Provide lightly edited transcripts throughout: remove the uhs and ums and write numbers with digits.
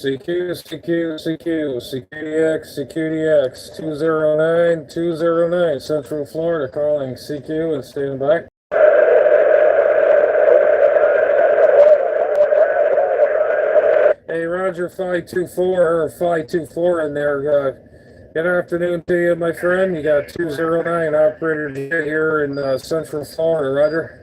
CQDX, 209, Central Florida, calling CQ and standing by. Hey, Roger, 524 in there. Good afternoon to you, my friend. You got 209 operator here in Central Florida, Roger.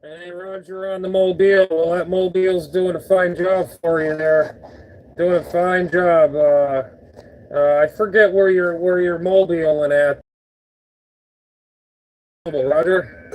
Hey, Roger on the Mobile. Well, that Mobile's doing a fine job for you there. Doing a fine job. I forget where you're mobiling at. Roger.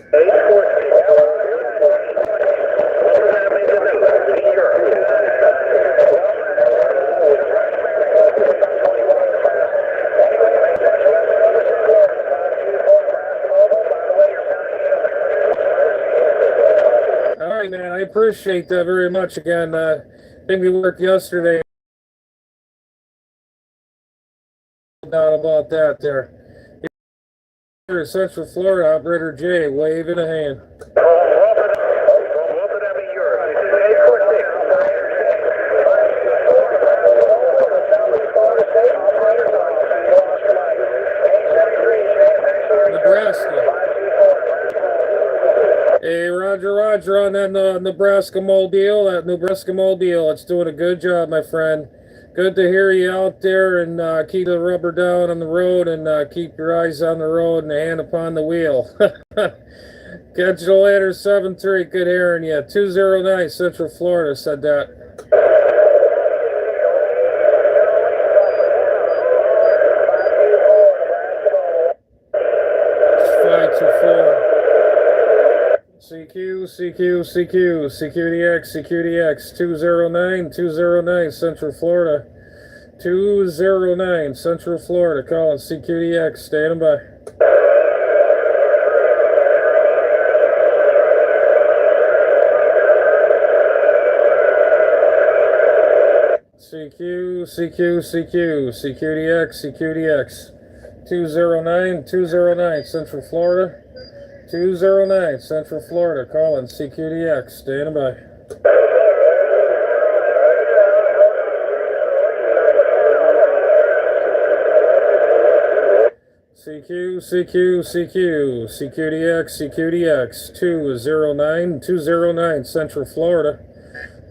All right, man. I appreciate that very much. Again, I think we worked yesterday. Doubt about that there. Here, Central Florida, operator J, waving a hand. Nebraska. Hey, Roger on that Nebraska Mobile. That Nebraska Mobile, it's doing a good job, my friend. Good to hear you out there, and keep the rubber down on the road, and keep your eyes on the road and the hand upon the wheel. Catch you later, 7-3. Good hearing you. 209 Central Florida said that. CQDX, 209 Central Florida. 209 Central Florida, calling CQDX, standing by. CQDX, 209 Central Florida. 209 Central Florida, calling CQDX, standing by. CQDX, 209 Central Florida.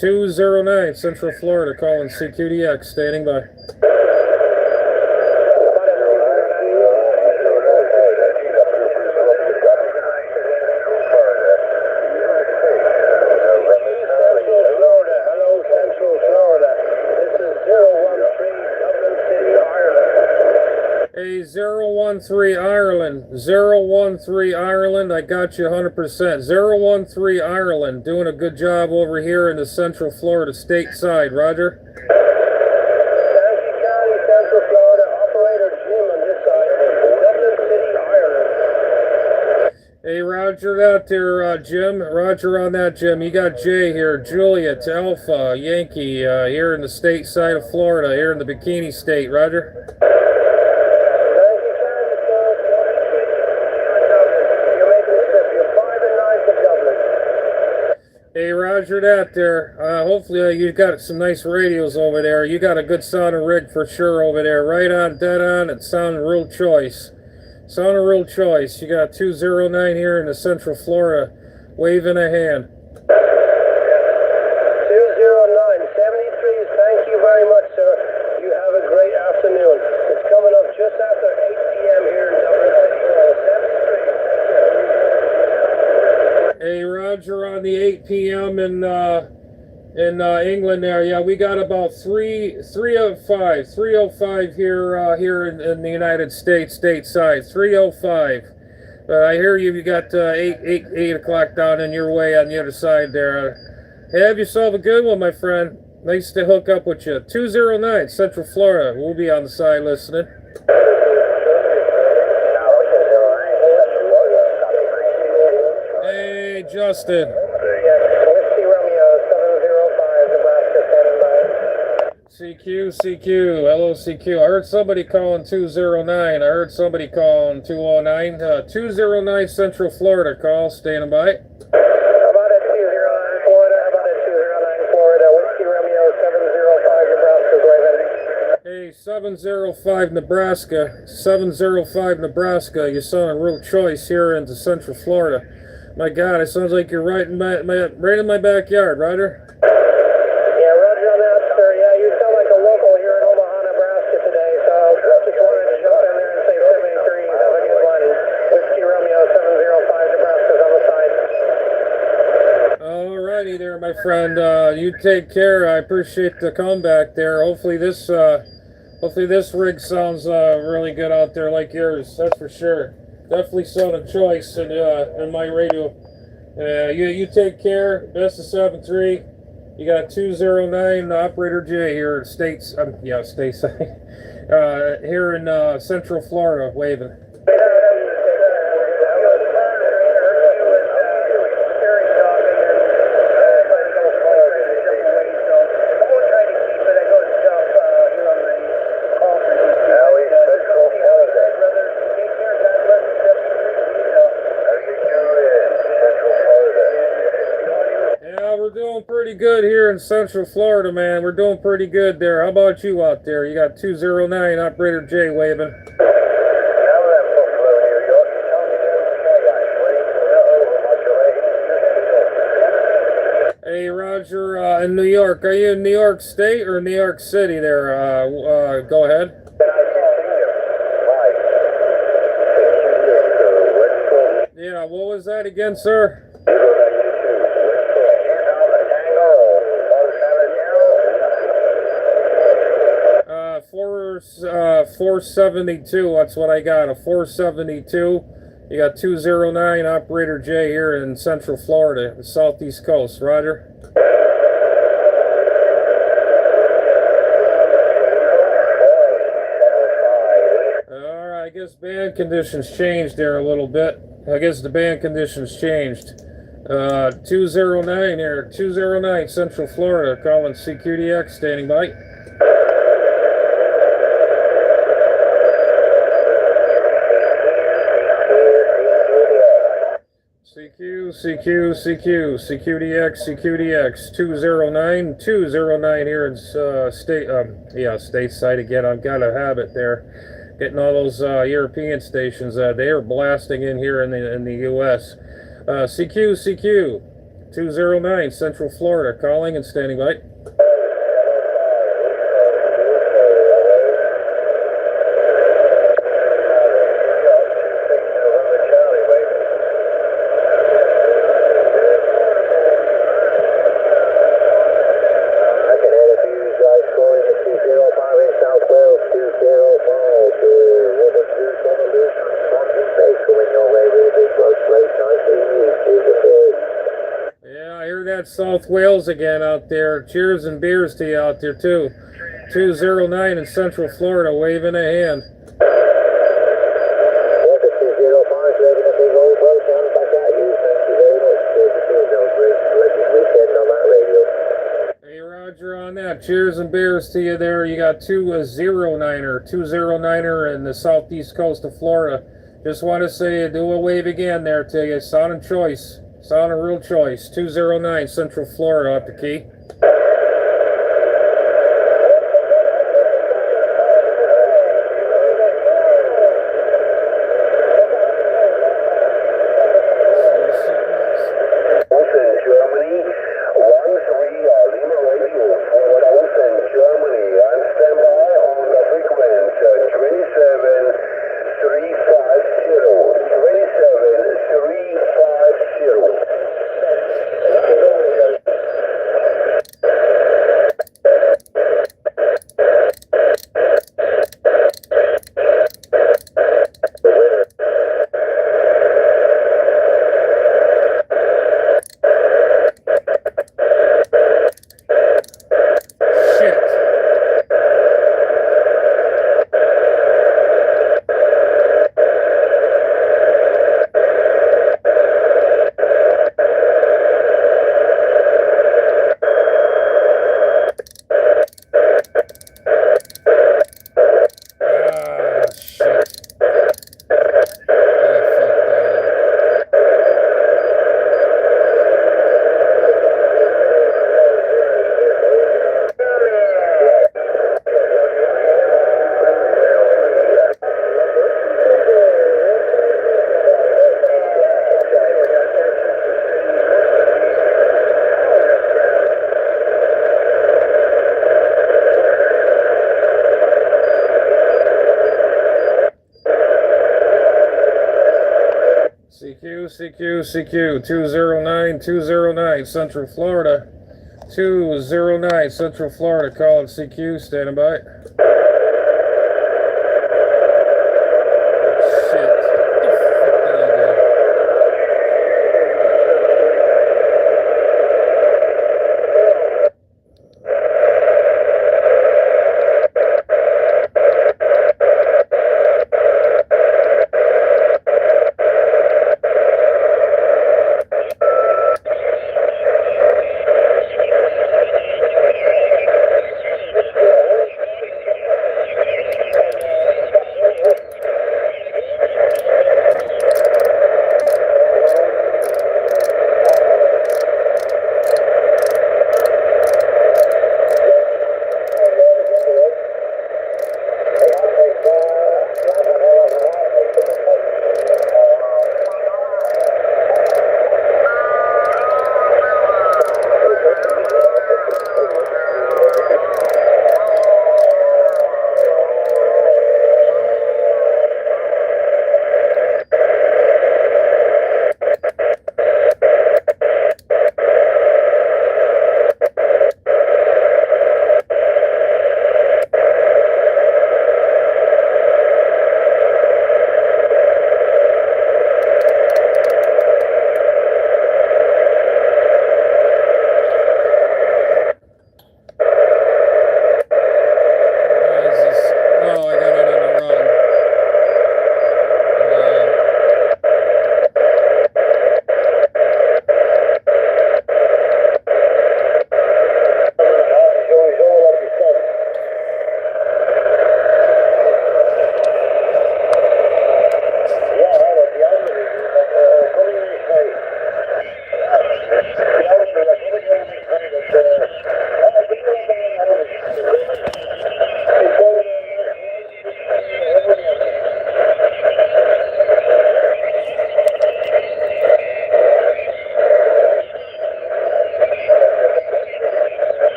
209 Central Florida, calling CQDX, standing by. Hey, 013 Ireland, I got you 100%. 013 Ireland, doing a good job over here in the Central Florida stateside, Roger. Central Florida, operator Jim on this side, Dublin City, Ireland. Hey, Roger that there, Jim. Roger on that, Jim. You got Jay here, Juliet, Alpha, Yankee, here in the stateside of Florida, here in the Bikini State, Roger. Hey, Roger that there. Hopefully you got some nice radios over there. You got a good sounding rig for sure over there. Right on, dead on. It sounding real choice. Sounding real choice. You got 209 here in the Central Florida, waving a hand. 209, 73, thank you very much, sir. You have a great afternoon. It's coming up just after 8 p.m. here in Dublin City. 73. Hey, Roger on the 8 p.m. in England there. Yeah, we got about 305 here in the United States stateside. 305. I hear you got 8 o'clock down in your way on the other side there. Have yourself a good one, my friend. Nice to hook up with you. 209 Central Florida. We'll be on the side listening. Hey, Justin. CQ, CQ, hello CQ. I heard somebody calling 209. I heard somebody calling 209. 209 Central Florida call, standing by. About a 209 Florida, about a 209 Florida, Whiskey Romeo 705, Nebraska's waving. Hey, 705 Nebraska, 705 Nebraska. You sound a real choice here into Central Florida. My God, it sounds like you're right in my backyard, Ryder. Yeah, roger on that, sir. Yeah, you sound like a local here in Omaha, Nebraska today, so just wanted to jump in there and say 783, have a good one. Whiskey Romeo 705, Nebraska's on the side. Alrighty there, my friend. You take care. I appreciate the comeback there. Hopefully this rig sounds really good out there like yours. That's for sure. Definitely sound a choice in my radio. You take care. Best of 7-3. You got 209 Operator J here at stateside here in Central Florida, waving. Pretty good here in Central Florida, man. We're doing pretty good there. How about you out there? You got 209 Operator J waving. Hey, Roger, in New York. Are you in New York State or New York City there? Go ahead. Yeah, what was that again, sir? 472, that's what I got, a 472. You got 209 Operator J here in Central Florida, the southeast coast. Roger. Alright, I guess band conditions changed there a little bit. I guess the band conditions changed. 209 here, 209 Central Florida, calling CQDX, standing by. CQDX, CQDX, 209 here in stateside again. I've got a habit there, getting all those European stations. They are blasting in here in the U.S. CQ, 209 Central Florida, calling and standing by. South Wales again out there. Cheers and beers to you out there too. 209 in Central Florida, waving a hand. Hey, Roger on that. Cheers and beers to you there. You got 209er in the southeast coast of Florida. Just want to say, do a wave again there to you. Sounding choice. Sound a real choice. 209 Central Florida off the key. CQ 209 Central Florida. 209 Central Florida, calling CQ, standing by.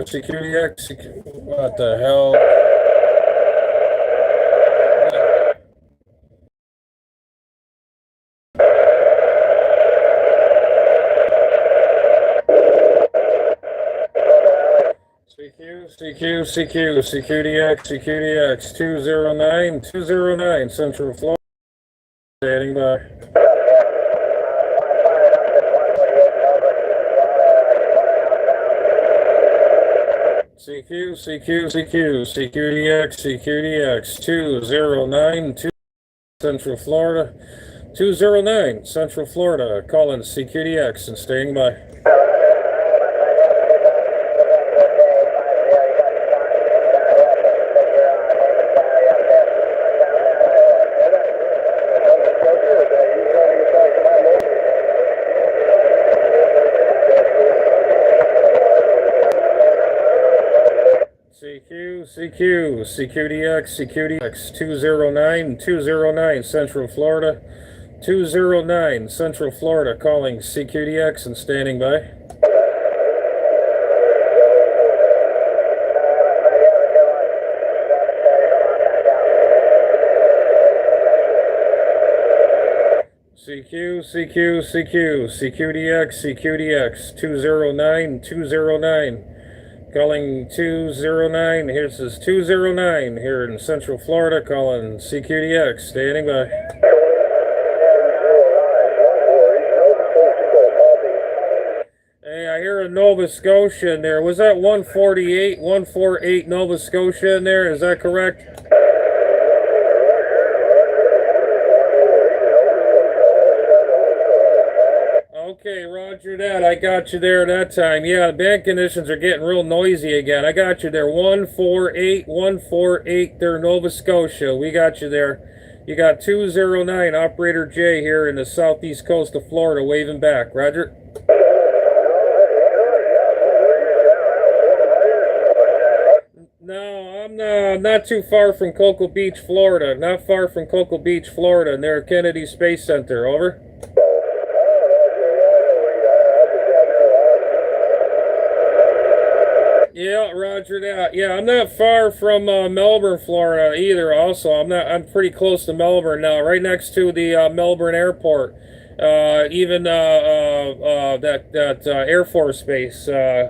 CQDX, what the hell? CQDX 209 Central Florida, standing by. CQDX 209 Central Florida, 209 Central Florida, calling CQDX and staying by. CQDX 209 Central Florida, 209 Central Florida, calling CQDX and standing by. CQDX 209 calling 209. Here's this 209 here in Central Florida, calling CQDX, standing by. Hey, I hear a Nova Scotia in there. Was that 148 Nova Scotia in there? Is that correct? Okay, roger that. I got you there that time. Yeah, the band conditions are getting real noisy again. I got you there. 148 there, Nova Scotia. We got you there. You got 209, Operator J here in the southeast coast of Florida, waving back. Roger. No, I'm not too far from Cocoa Beach, Florida. Not far from Cocoa Beach, Florida, near Kennedy Space Center. Over. Yeah, roger that. Yeah, I'm not far from Melbourne, Florida either. Also, I'm pretty close to Melbourne now, right next to the Melbourne Airport. Even that Air Force Base. I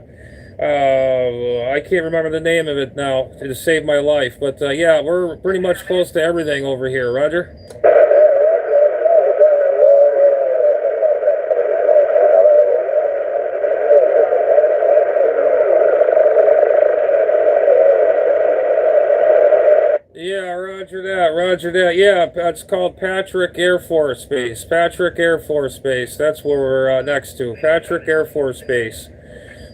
can't remember the name of it now to save my life. But yeah, we're pretty much close to everything over here. Roger. Yeah, roger that, roger that. Yeah, it's called Patrick Air Force Base. Patrick Air Force Base. That's where we're next to. Patrick Air Force Base.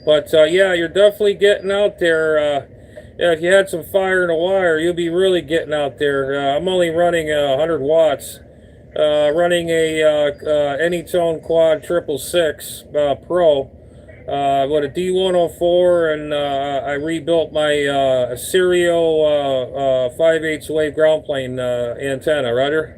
But yeah, you're definitely getting out there. Yeah, if you had some fire in a wire, you'll be really getting out there. I'm only running 100 watts. Running a Anytone Quad 666 Pro. With a D104, and I rebuilt my Stereo 5/8 wave ground plane antenna. Roger.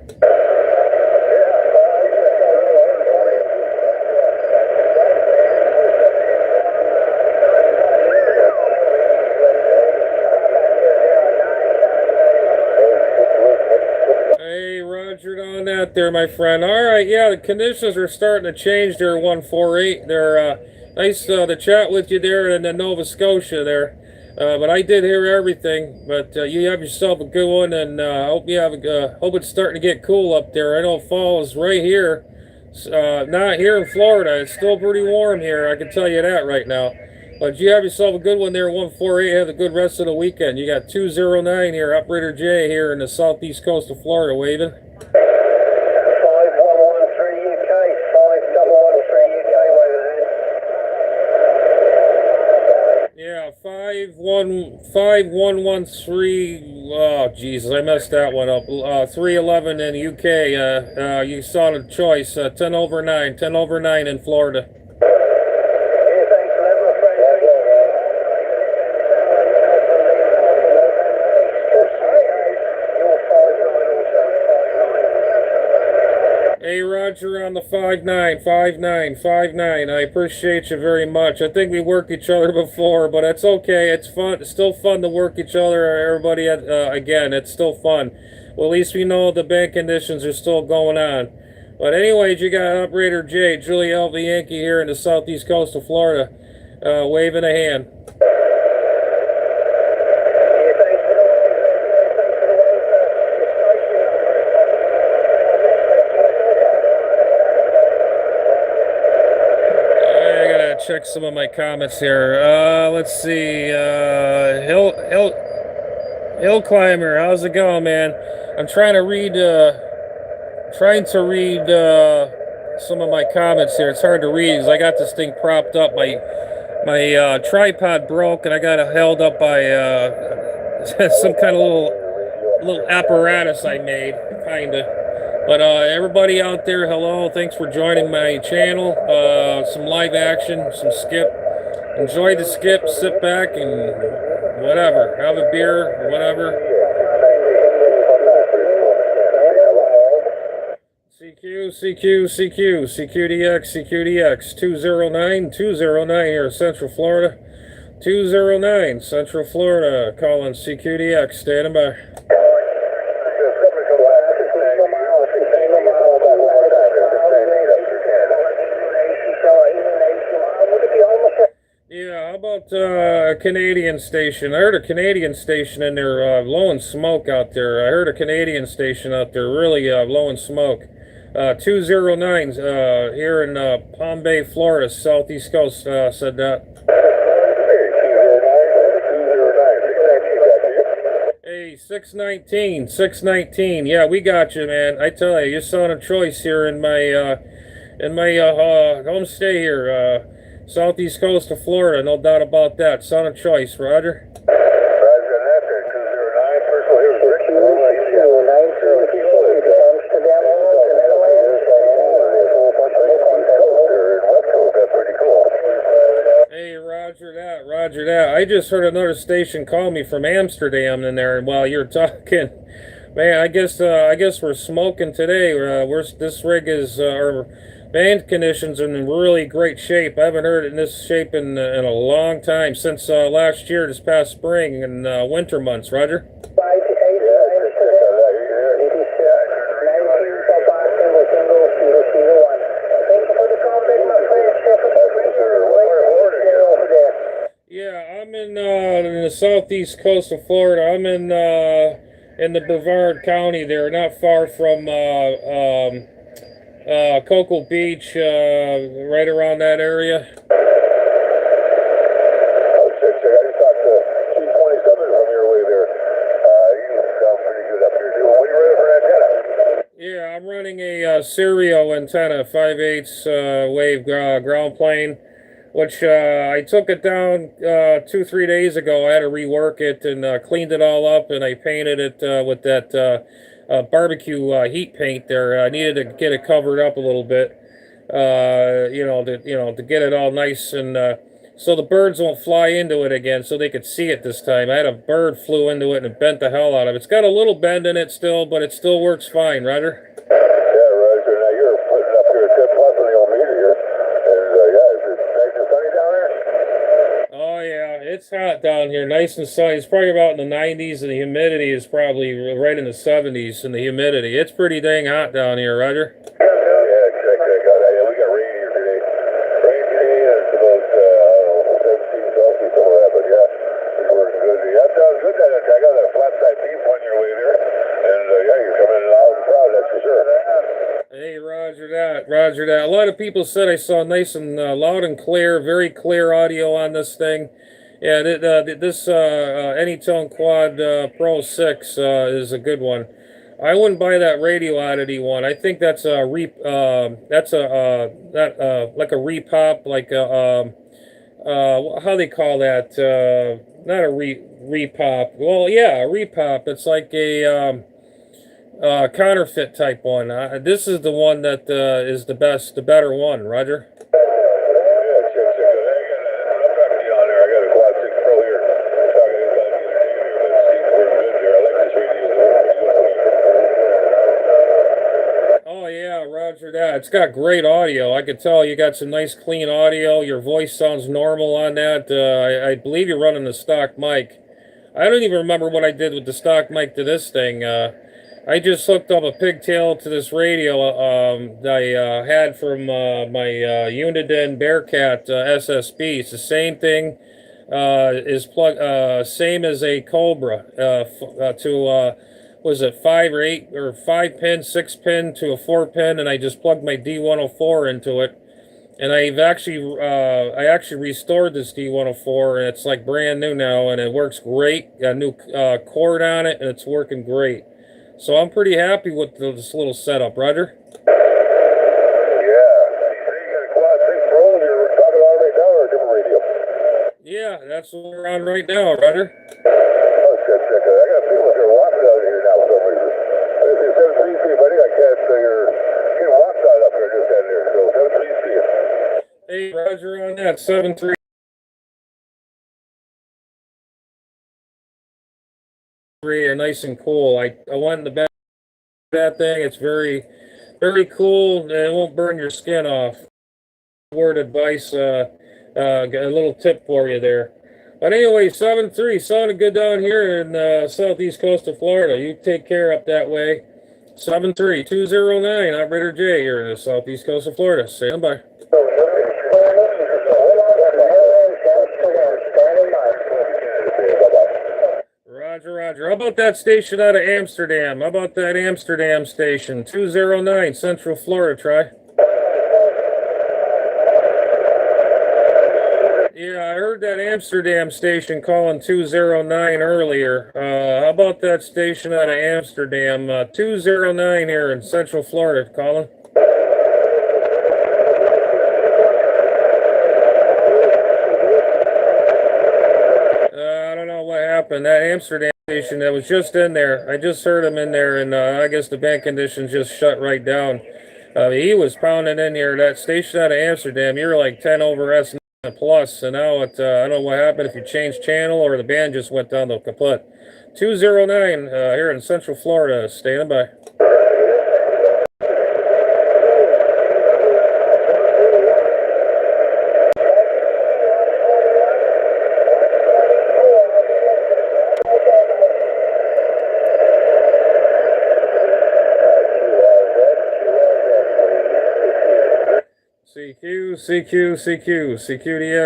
Hey, roger on that there, my friend. All right, yeah, the conditions are starting to change there, 148. They're nice to chat with you there in Nova Scotia there. But I did hear everything. But you have yourself a good one, and hope you have hope it's starting to get cool up there. I know fall is right here. Not here in Florida. It's still pretty warm here. I can tell you that right now. But you have yourself a good one there, 148. Have a good rest of the weekend. You got 209 here, Operator J here in the southeast coast of Florida, waving. 5113 UK, 5113 UK, waving. Yeah, 5113. Oh, Jesus, I messed that one up. 311 in UK. You saw the choice. 10 over 9. 10 over 9 in Florida. Hey, Roger on the 59, 59, 59. I appreciate you very much. I think we worked each other before, but it's okay. It's fun. It's still fun to work each other. Everybody, again, it's still fun. Well, at least we know the bank conditions are still going on. But anyways, you got Operator J, Julie Alpha Yankee here in the southeast coast of Florida, waving a hand. Check some of my comments here. Let's see. Hill Climber, how's it going, man? I'm trying to read some of my comments here. It's hard to read because I got this thing propped up. My tripod broke, and I got it held up by some kind of little apparatus I made, kinda. But everybody out there, hello. Thanks for joining my channel. Some live action, some skip. Enjoy the skip. Sit back and whatever. Have a beer, whatever. CQDX, 209 here, Central Florida. 209, Central Florida. Calling CQDX, standing by. Yeah, how about a Canadian station? I heard a Canadian station in there blowing smoke out there. I heard a Canadian station out there really blowing smoke. 209 here in Palm Bay, Florida, southeast coast said that. Hey, 619. Yeah, we got you, man. I tell you, you're son of choice here in my homestay here. Southeast coast of Florida, no doubt about that. Son of choice, Roger. Roger, after 209, first one here is Ricky. 209, Roger that. I just heard another station call me from Amsterdam in there while you're talking. Man, I guess we're smoking today. This rig is our band conditions are in really great shape. I haven't heard it in this shape in a long time since last year, this past spring and winter months. Roger. Yeah, I'm in the southeast coast of Florida. I'm in the Brevard County there, not far from Cocoa Beach, right around that area. Oh, shit, I just talked to 227 from your way there. You sound pretty good up here, too. What are you running for antenna? Yeah, I'm running a stereo antenna, 5/8 wave ground plane, which I took it down 2-3 days ago. I had to rework it and cleaned it all up, and I painted it with that barbecue heat paint there. I needed to get it covered up a little bit, to get it all nice and so the birds won't fly into it again, so they could see it this time. I had a bird flew into it and it bent the hell out of it. It's got a little bend in it still, but it still works fine, Roger. Yeah, Roger. Now you're putting up here at 10 plus on the old meter here. And yeah, is it nice and sunny down there? Oh yeah, it's hot down here, nice and sunny. It's probably about in the 90s, and the humidity is probably right in the 70s in the humidity. It's pretty dang hot down here, Roger. Yeah, check. Yeah, we got rain here today. Rain today, and it's about 17 Celsius, some of that, but yeah, it's working good. Yeah, that sounds good. I got a flat side beam on your way there. And yeah, you're coming in loud and proud, that's for sure. Hey, Roger that, Roger that. A lot of people said I saw nice and loud and clear, very clear audio on this thing. Yeah, this Anytone Quad Pro 6 is a good one. I wouldn't buy that Radio Oddity one. I think that's a like a repop, like a how they call that? Not a repop. Well, yeah, a repop. It's like a counterfeit type one. This is the one that is the best, the better one, Roger. Yeah, check. I'm talking to you on there. I got a Quad 6 Pro here. I'm talking to you about the other day here, but it seems we're good there. I like this radio. Oh yeah, Roger that. It's got great audio. I could tell you got some nice clean audio. Your voice sounds normal on that. I believe you're running the stock mic. I don't even remember what I did with the stock mic to this thing. I just hooked up a pigtail to this radio that I had from my Uniden Bearcat SSB. It's the same thing. Same as a Cobra was it 5 or 8 or 5 pin, 6 pin to a 4 pin, and I just plugged my D104 into it. And I actually restored this D104, and it's like brand new now, and it works great. Got a new cord on it, and it's working great. So I'm pretty happy with this little setup, Roger. Yeah. You say you got a Quad 6 Pro and you're talking on right now, or a different radio? Yeah, that's what we're on right now, Roger. Oh, check. I got people that are walking out here now for some reason. I just say 733, buddy. I can't say you're getting walked out up here just down there. So 733. Hey, Roger on that, 7-3. Are nice and cool. I went in the back of that thing. It's very, very cool, and it won't burn your skin off. Word advice, got a little tip for you there. But anyway, 7-3, sounded good down here in the southeast coast of Florida. You take care up that way. 73209, Operator J here in the southeast coast of Florida. Stand by. Roger. How about that station out of Amsterdam? How about that Amsterdam station? 209, Central Florida, try. Yeah, I heard that Amsterdam station calling 209 earlier. How about that station out of Amsterdam? 209 here in Central Florida, calling. I don't know what happened. That Amsterdam station that was just in there, I just heard him in there, and I guess the band conditions just shut right down. He was pounding in here. That station out of Amsterdam, you're like 10 over S9 plus, and now it, I don't know what happened, if you changed channel or the band just went down the kaput. 209 here in Central Florida, standing by.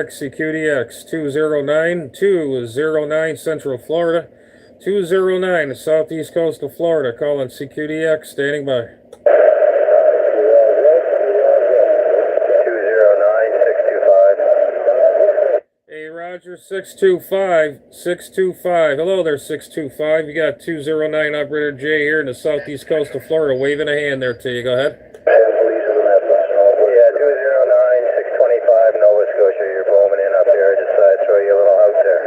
CQDX, 209 Central Florida, 209 Southeast Coast of Florida, calling CQDX, standing by. 209-625. Hey, Roger, 625. Hello there, 625. You got 209 Operator J here in the Southeast Coast of Florida, waving a hand there to you. Go ahead. Yeah, 209-625 Nova Scotia. You're booming in up here. I just throw you a little out there.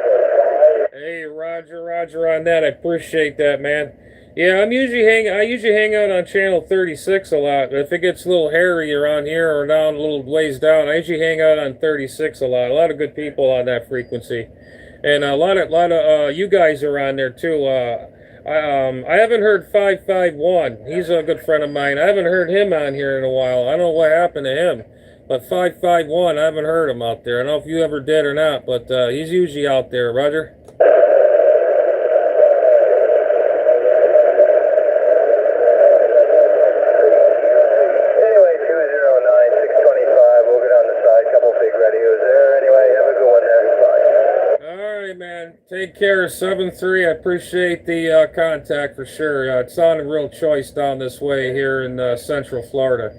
Hey, Roger on that. I appreciate that, man. Yeah, I usually hang out on channel 36 a lot. But if it gets a little hairy around here or down a little ways down, I usually hang out on 36 a lot. A lot of good people on that frequency, and a lot of you guys are on there too. I haven't heard 551. He's a good friend of mine. I haven't heard him on here in a while. I don't know what happened to him. But 551, I haven't heard him out there. I don't know if you ever did or not, but he's usually out there. Roger? Anyway, 209-625. We'll get on the side. Couple big radios there. Anyway, have a good one there. Bye. All right, man. Take care, 7-3. I appreciate the contact for sure. It sounded real choice down this way here in Central Florida.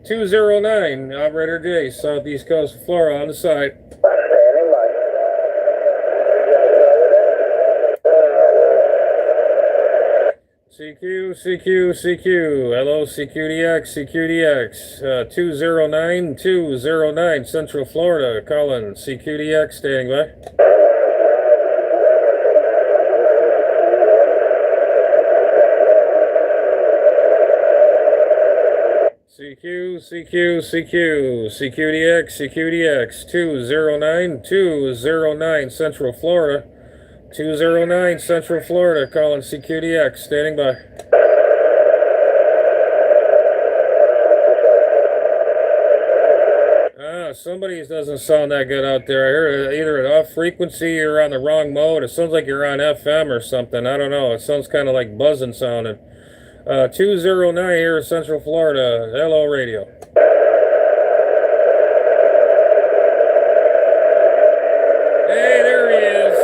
209, Operator J, Southeast Coast of Florida, on the side. Standing by. CQ. Hello, CQDX. 209 Central Florida, calling CQDX, standing by. CQDX, 209 Central Florida, 209 Central Florida, calling CQDX, standing by. Somebody doesn't sound that good out there. I heard either an off frequency or on the wrong mode. It sounds like you're on FM or something. I don't know. It sounds kind of like buzzing sounding. 209 here in Central Florida. Hello, radio. Hey, there he is.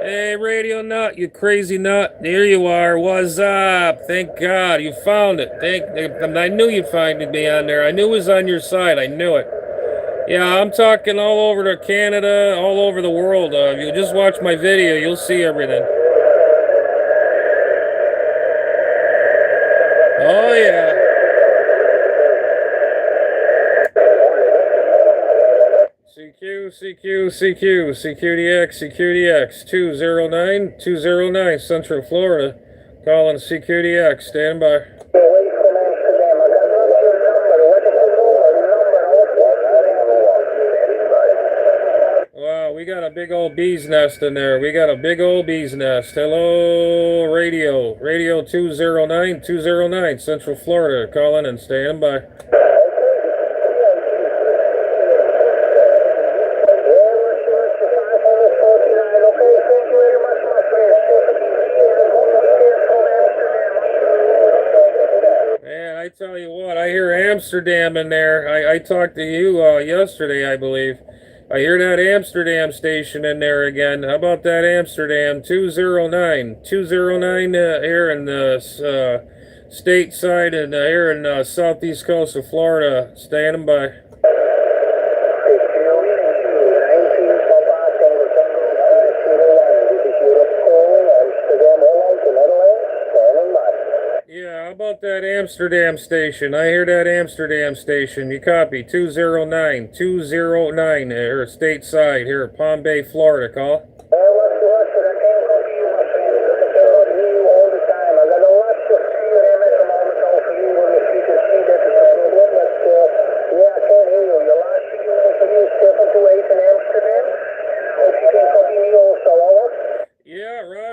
Hey, radio nut, you crazy nut. There you are. What's up? Thank God you found it. I knew you'd find me on there. I knew it was on your side. I knew it. Yeah, I'm talking all over to Canada, all over the world. If you just watch my video, you'll see everything. Oh, yeah. CQDX, 209 Central Florida, calling CQDX, stand by. Wow, we got a big old bee's nest in there. Hello, radio 209 Central Florida, calling and stand by. Man, I tell you what, I hear Amsterdam in there. I talked to you yesterday, I believe. I hear that Amsterdam station in there again. How about that Amsterdam 209 here in the stateside and here in southeast coast of Florida, standing by. Yeah, how about that Amsterdam station? I hear that Amsterdam station. You copy. 209 here, stateside, here, Palm Bay, Florida. Call.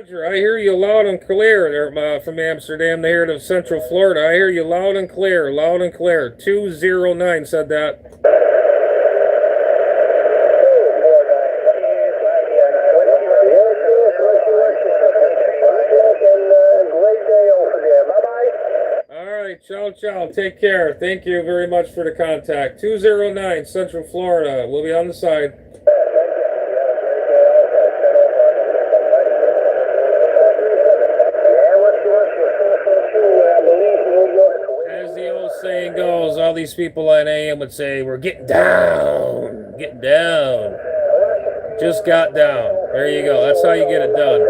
Roger, I hear you loud and clear there from Amsterdam to here to Central Florida. I hear you loud and clear, loud and clear. 209 said that. Ciao, ciao. Take care. Thank you very much for the contact. 209 Central Florida. We'll be on the side. As the old saying goes, all these people on AM would say, we're getting down. Getting down. Just got down. There you go. That's how you get it done.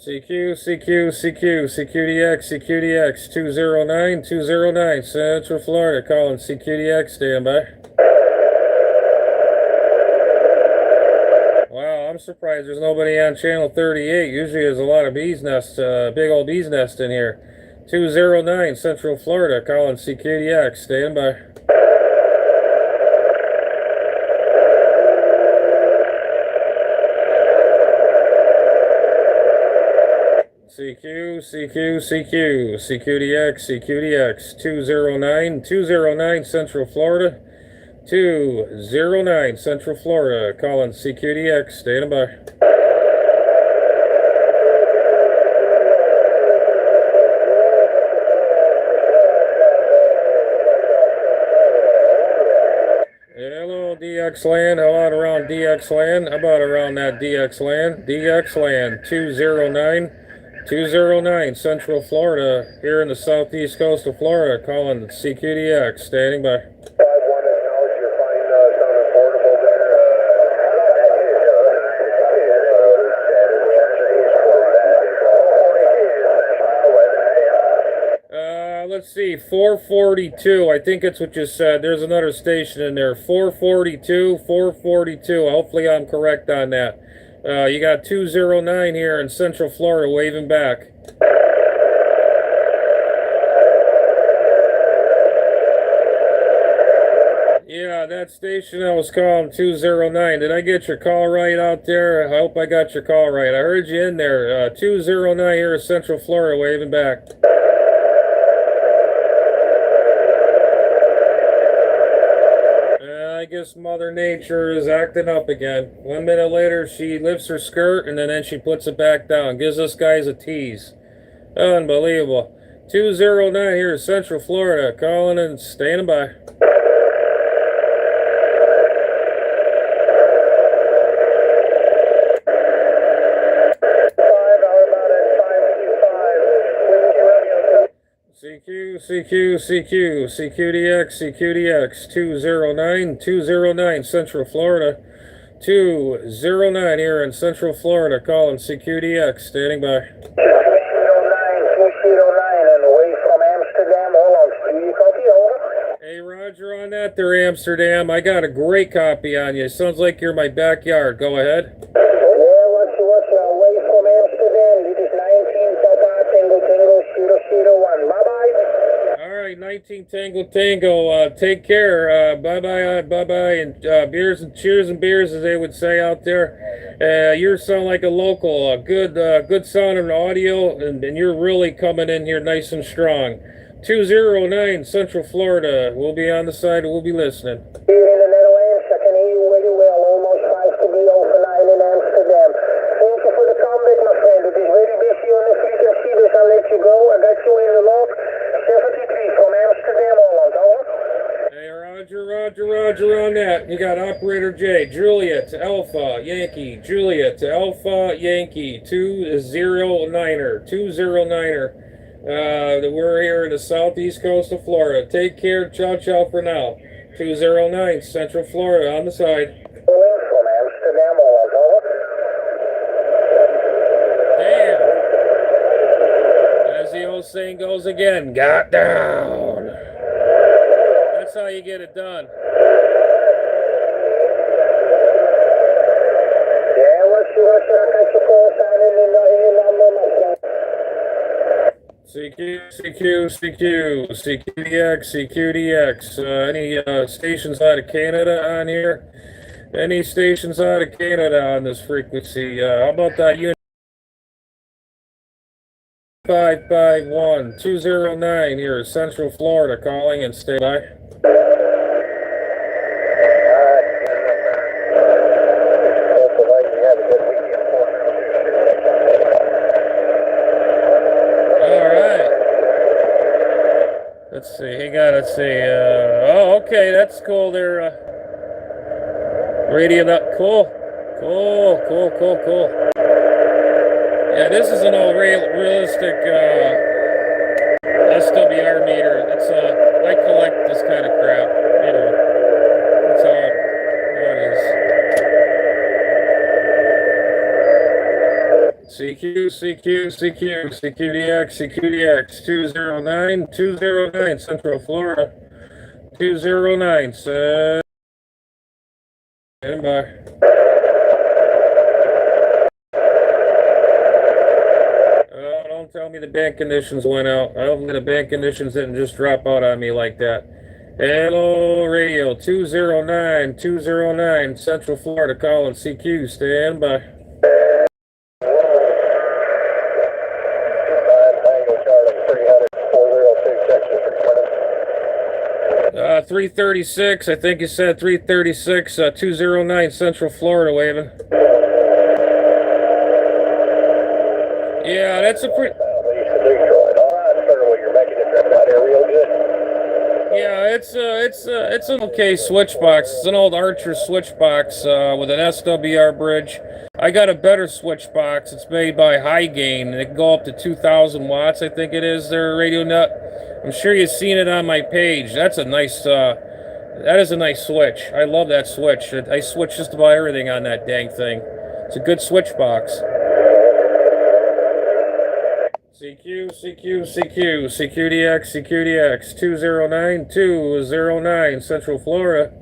CQ, CQ, CQ, CQDX, CQDX, 209, 209, Central Florida, calling CQDX, standby. Wow, I'm surprised there's nobody on channel 38. Usually there's a lot of bees nests, big old bees nest in here. 209, Central Florida, calling CQDX, standby. CQ, CQ, CQ, CQDX, CQDX, 209, 209 Central Florida, 209 Central Florida, calling CQDX, standing by. Hello, DX land. How about around DX land? How about around that DX land? DX land, 209. 209 Central Florida, here in the southeast coast of Florida, calling CQDX, standing by. 51 acknowledge your fine sounding portable there. Let's see, 442, I think it's what you said. There's another station in there, 442, 442. Hopefully I'm correct on that. You got 209 here in Central Florida waving back. Yeah, that station I was calling 209. Did I get your call right out there? I hope I got your call right. I heard you in there. 209 here in Central Florida waving back. I guess Mother Nature is acting up again. 1 minute later, she lifts her skirt and then she puts it back down. Gives us guys a tease. Unbelievable. 209 here in Central Florida. Calling and standing by. CQ, CQ, CQ, CQDX, CQDX, 209, 209 Central Florida, 209 here in Central Florida, calling CQDX, standing by. 209, 209, and away from Amsterdam, hold on, do you copy, over? Hey, Roger, on that there, Amsterdam, I got a great copy on you. Sounds like you're in my backyard. Go ahead. What's away from Amsterdam? This is 19 Papa Tango Tango 001. Bye-bye. All right, 19 Tango Tango. Take care. Bye-bye, bye-bye, and beers and cheers and beers, as they would say out there. You sound like a local. Good sound and audio, and you're really coming in here nice and strong. 209 Central Florida. We'll be on the side. We'll be listening. Here in the Netherlands, I can hear you very well. Almost 5 to be over 9 in Amsterdam. Thank you for the comeback, my friend. It is very busy on the frequency, so I'll let you go. I got you in the log. 73 from Amsterdam, Holland. Over. Hey, Roger on that. You got Operator J, Juliet to Alpha, Yankee, Juliet to Alpha, Yankee, 209er, 209er. We're here in the southeast coast of Florida. Take care. Ciao, ciao for now. 209 Central Florida on the side. From Amsterdam, Holland. Over. Damn. As the old saying goes again, got down. That's how you get it done. CQDX, CQDX. Any stations out of Canada on here? Any stations out of Canada on this frequency? How about that unit 551-209 here, Central Florida, calling and stay by. Let's see, let's see. Oh, okay, that's cool. They're radio that cool. Cool. Yeah, this is an old realistic SWR meter. It's I collect this kind of crap. You know, that's how it is. CQDX 209 Central Florida 209 stand by. Don't tell me the band conditions went out. Hopefully the band conditions didn't just drop out on me like that. Hello radio 209 Central Florida calling CQ, stand by. 336, I think you said 336, 209 Central Florida waving. Yeah, that's a pretty... Yeah, it's an okay switch box. It's an old Archer switch box with an SWR bridge. I got a better switch box. It's made by High Gain, and it can go up to 2,000 watts, I think it is, their radio nut. I'm sure you've seen it on my page. That's a nice, that is a nice switch. I love that switch. I switch just about everything on that dang thing. It's a good switch box. CQDX 209 Central Florida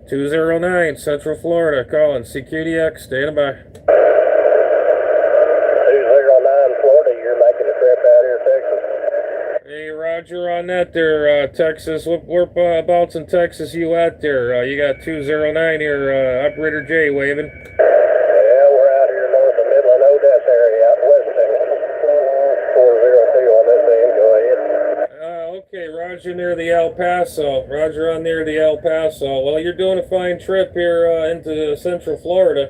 209 Central Florida calling CQDX, standing by. 209 Florida, you're making a trip out here, Texas. Hey, Roger on that there, Texas. Whereabouts in Texas you at there? You got 209 here, Operator J waving. Yeah, we're out here north of Midland, Odessa area, out west Texas. 402 on this end, go ahead. Okay, Roger near the El Paso. Roger on near the El Paso. Well, you're doing a fine trip here into Central Florida.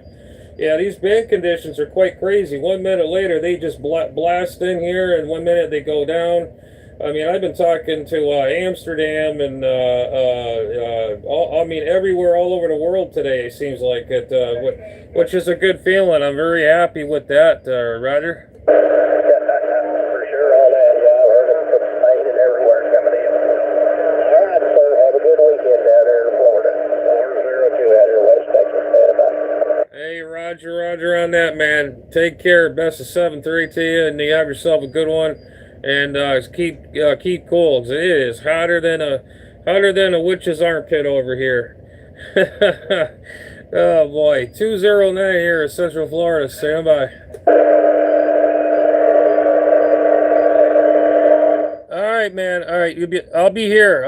Yeah, these band conditions are quite crazy. 1 minute later, they just blast in here, and 1 minute they go down. I mean, I've been talking to Amsterdam and I mean, everywhere, all over the world today. It seems like it, which is a good feeling. I'm very happy with that, Roger. For sure, all that. Yeah, I've heard it from Spain and everywhere coming in. All right, sir. Have a good weekend down there in Florida. 402 out here, West Texas. Hey, Roger on that, man. Take care. Best of 7-3 to you, and you have yourself a good one. And keep cool. 'Cause it is hotter than a witch's armpit over here. Oh boy, 209 here in Central Florida. Stand by. All right, man. All right, I'll be here.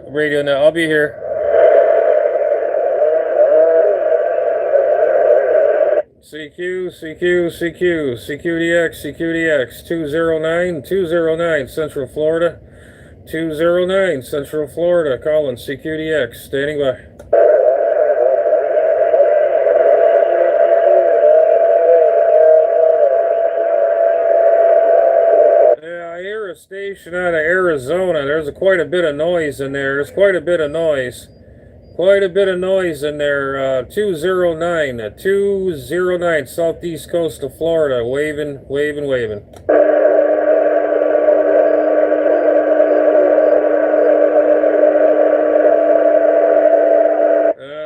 Radio now. I'll be here. CQDX 209 Central Florida 209 Central Florida calling CQDX, standing by. Yeah, I hear a station out of Arizona. There's quite a bit of noise in there. Quite a bit of noise in there. 209 southeast coast of Florida, waving.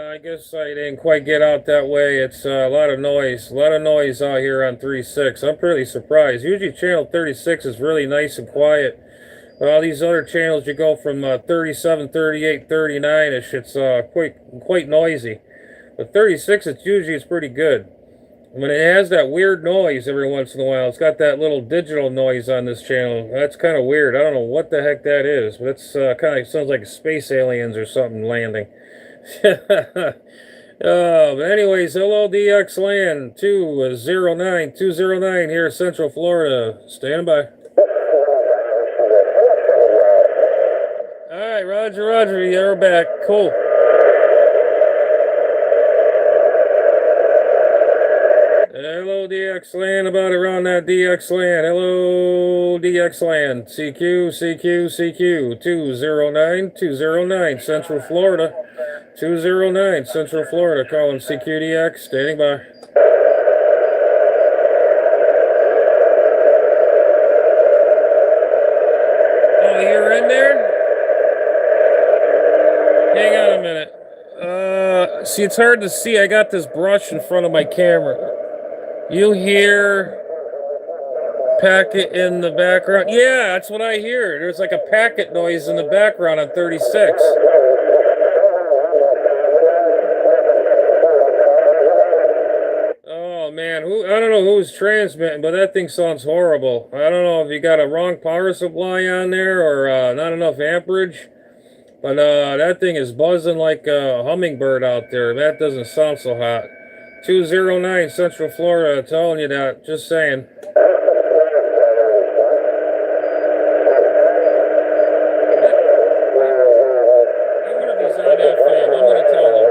I guess I didn't quite get out that way. It's a lot of noise out here on 36. I'm pretty surprised. Usually channel 36 is really nice and quiet. Well, these other channels, you go from 37, 38, 39-ish. It's quite noisy. But 36, it's pretty good. I mean, it has that weird noise every once in a while. It's got that little digital noise on this channel. That's kind of weird. I don't know what the heck that is, but it's kind of sounds like space aliens or something landing. But anyways, hello DX Land 209 here in Central Florida. Stand by. All right, Roger, Roger. You're back. Cool. Hello, DX Land, about around that DX Land. Hello, DX Land. CQ, CQ, CQ. 209 Central Florida. 209 Central Florida. Calling CQDX. Standing by. Oh, you're in there? Hang on a minute. See, it's hard to see. I got this brush in front of my camera. You hear packet in the background? Yeah, that's what I hear. There's like a packet noise in the background on 36. Oh man, I don't know who's transmitting, but that thing sounds horrible. I don't know if you got a wrong power supply on there or not enough amperage, but that thing is buzzing like a hummingbird out there. That doesn't sound so hot. 209 Central Florida, telling you that. Just saying. I wonder if he's on FM. I'm going to tell him.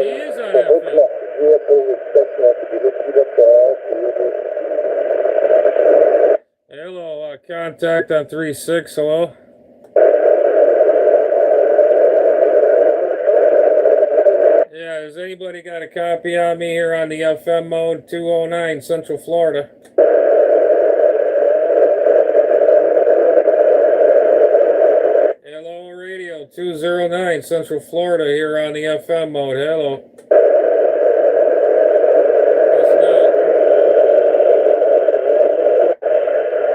He is on FM. Hello, contact on 36. Hello. Yeah, has anybody got a copy on me here on the FM mode? 209 Central Florida. Hello, radio 209 Central Florida here on the FM mode. Hello.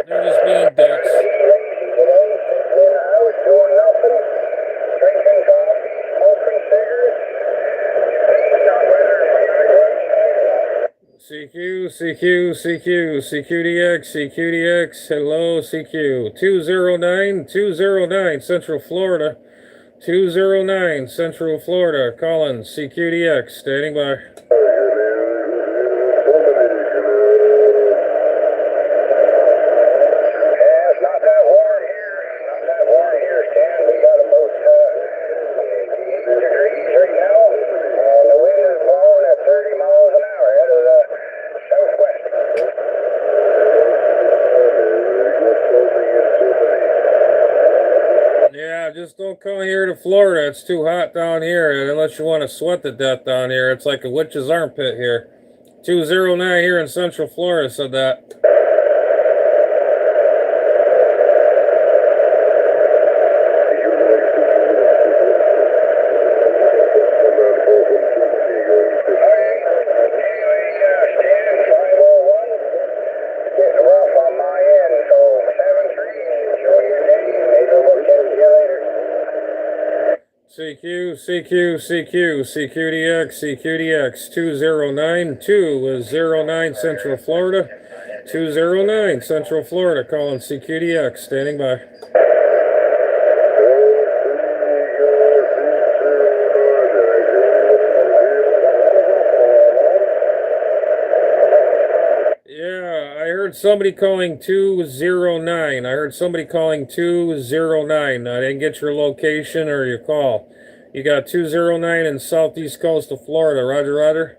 They're just being dicks. CQ, CQ, CQ, CQDX, CQDX, hello, CQ, 209 Central Florida, 209 Central Florida, calling CQDX, standing by. Just don't come here to Florida. It's too hot down here, unless you want to sweat to death down here. It's like a witch's armpit here. 209 here in Central Florida said that. CQ, CQ, CQ, CQDX, CQDX, 209 Central Florida, 209 Central Florida, calling CQDX, standing by. Yeah, I heard somebody calling 209. I heard somebody calling 209. I didn't get your location or your call. You got 209 in southeast coast of Florida. Roger, Roger.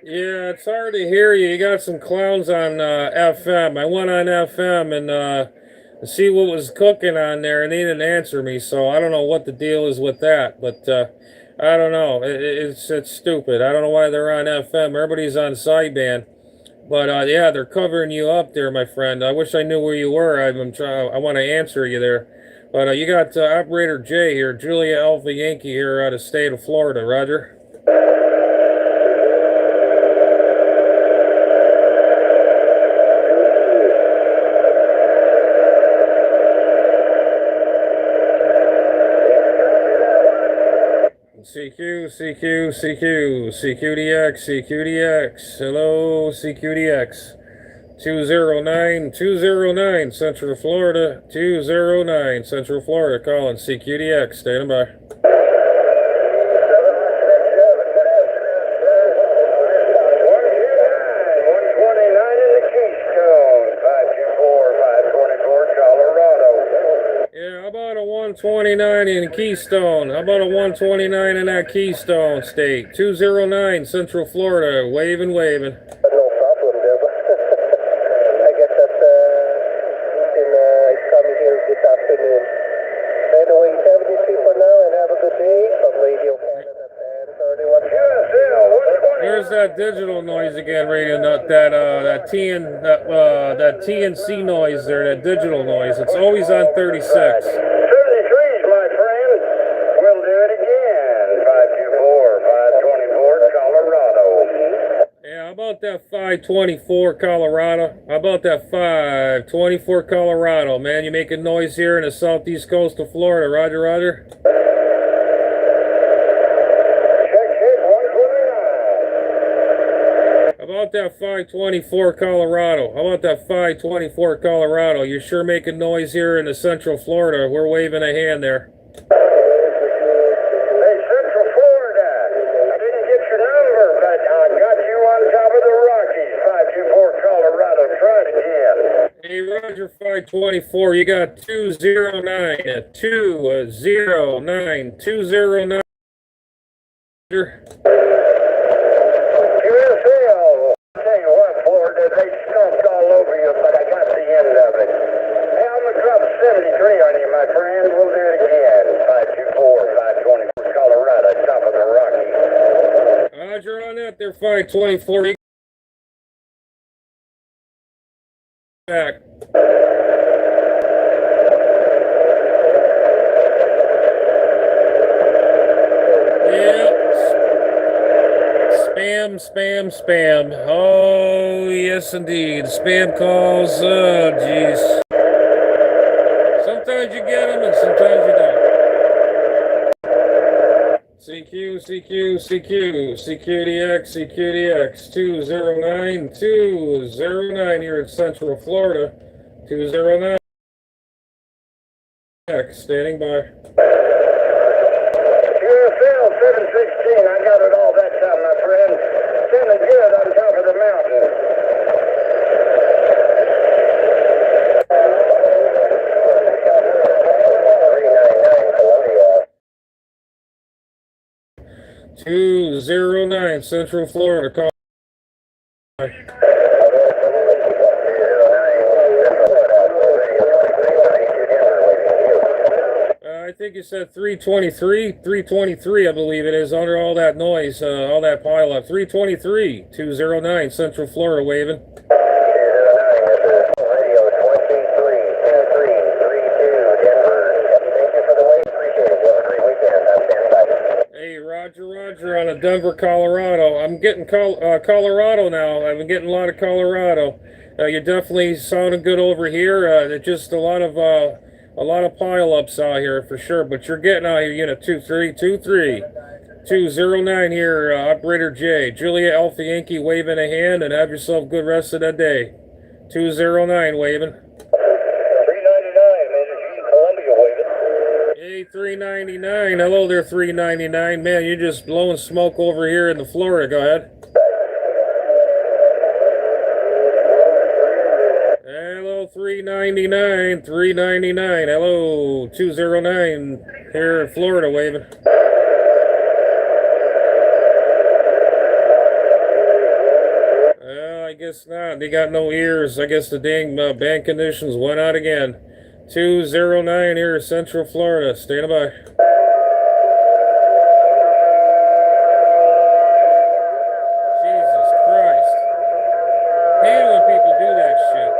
Yeah, it's hard to hear you. You got some clowns on FM. I went on FM and see what was cooking on there, and they didn't answer me. So I don't know what the deal is with that, but I don't know. It's stupid. I don't know why they're on FM. Everybody's on sideband. But yeah, they're covering you up there, my friend. I wish I knew where you were. I want to answer you there. But you got Operator J here, Julia Alpha Yankee here out of state of Florida. Roger. CQ, CQ, CQ, CQDX, CQDX. Hello, CQDX. 209 Central Florida. 209 Central Florida. Calling CQDX. Standing by. 129 in Keystone. How about a 129 in that Keystone state? 209 Central Florida. Waving, waving. No problem there, but I guess that's coming here this afternoon. Anyway, 73 for now, and have a good day from Radio Canada and 31. There's that digital noise again, radio nut. That TNC noise there. That digital noise. It's always on 36. How about that 524 Colorado? How about that 524 Colorado? Man, you making noise here in the southeast coast of Florida. Roger, roger. How about that 524 Colorado? How about that 524 Colorado? You're sure making noise here in the central Florida. We're waving a hand there. Hey, Roger 524, you got 209, 209, 209. QSL, tell you what, Florida, they stumped all over you, but I got the end of it. Hey, I'm gonna drop 73 on you, my friend. We'll do it again. 524, 524, Colorado, top of the Rockies. Roger on that there, 524. Back. Yeah. Spam. Oh, yes, indeed. Spam calls. Oh, jeez. Sometimes you get them and sometimes you don't. CQDX, 209 here in Central Florida. 209. Standing by. QSL 716, I got it all that time, my friend. Feeling good on top of the mountain. Columbia. 209 Central Florida. Call. I think you said 323, I believe it is, under all that noise, all that pile up. 323, 209 Central Florida, waving. 209, this is radio 232332 Denver. Thank you for the wait. Appreciate it. Have a great weekend. I'm standing by. Hey, Roger on a Denver, Colorado. I'm getting Colorado now. I've been getting a lot of Colorado. You're definitely sounding good over here. There's just a lot of pile-ups out here for sure. But you're getting out here, unit 2323. 209 here, Operator J. Julia Alpha Yankee waving a hand, and have yourself a good rest of that day. 209 waving. 399, Major G, Columbia waving. Hey, 399. Hello there, 399. Man, you're just blowing smoke over here in the Florida. Go ahead. Hello, 399. Hello, 209 here in Florida waving. I guess not. They got no ears. I guess the dang band conditions went out again. 209 here, Central Florida. Stand by. Jesus Christ. Hate when people do that shit.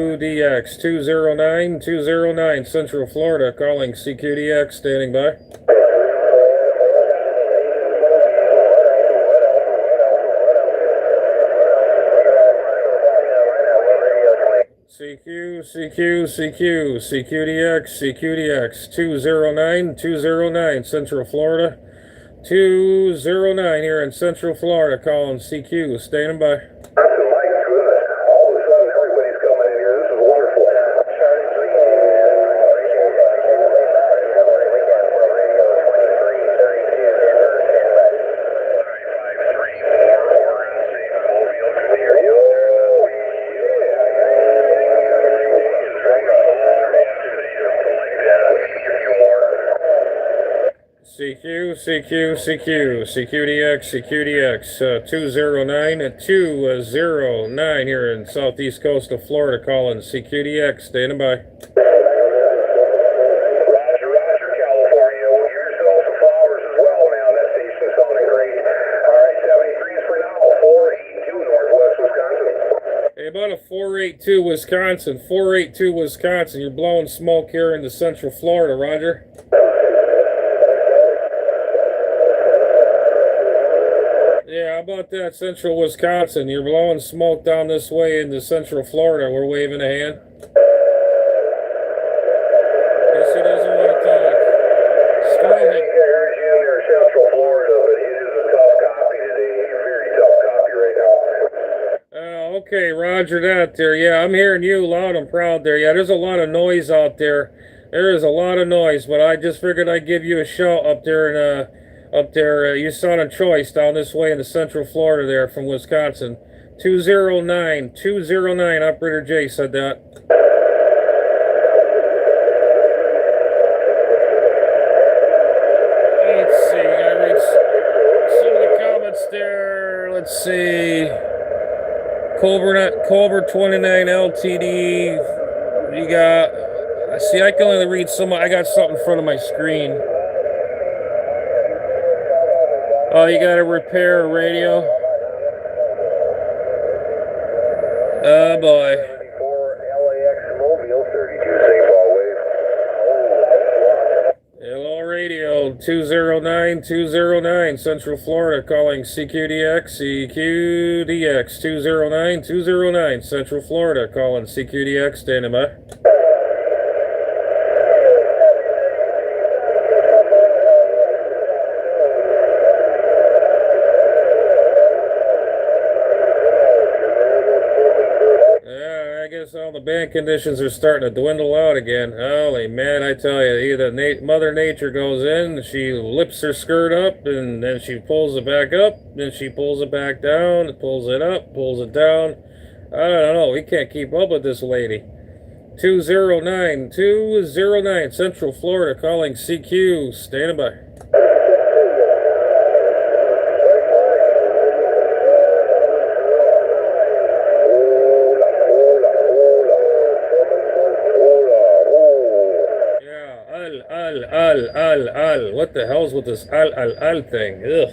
CQDX, 209 Central Florida, calling CQDX, standing by. CQ, CQ, CQ, CQDX, CQDX, 209, Central Florida. 209 here in Central Florida, calling CQ, standing by. My goodness, all of a sudden everybody's coming in here. This is wonderful. CQ, CQ, CQ, CQDX, CQDX, 209 and 209 here in southeast coast of Florida, calling CQDX, standing by. Roger, California. We'll give yourself some flowers as well, man. That station's sounding great. All right, 73s for now, 482 Northwest Wisconsin. Hey, about a 482 Wisconsin, 482 Wisconsin. You're blowing smoke here into Central Florida, Roger. Yeah, how about that, Central Wisconsin? You're blowing smoke down this way into Central Florida. We're waving a hand. Guess he doesn't want to talk. Still I think I heard you in there, Central Florida, but it is a tough copy today. A very tough copy right now. Okay, roger that there. Yeah, I'm hearing you loud and proud there. Yeah, there's a lot of noise out there. There is a lot of noise, but I just figured I'd give you a shout up there and you sounded choice down this way into Central Florida there from Wisconsin. 209, Operator J said that. Let's see, I read some of the comments there. Let's see. Cobra 29 LTD. You got, see, I can only read some, I got something in front of my screen. Oh, you got to repair a radio? Oh, boy. 34 LAX Mobile, 32 St. Paul Wave. Hello, radio. 209, Central Florida, calling CQDX, CQDX, 209, Central Florida, calling CQDX, standing by. All the band conditions are starting to dwindle out again. Holy man, I tell you, either Mother Nature goes in, she lifts her skirt up, and then she pulls it back up, then she pulls it back down, pulls it up, pulls it down. I don't know, we can't keep up with this lady. 209, Central Florida, calling CQ, standing by. Al. What the hell's with this al thing? Ugh.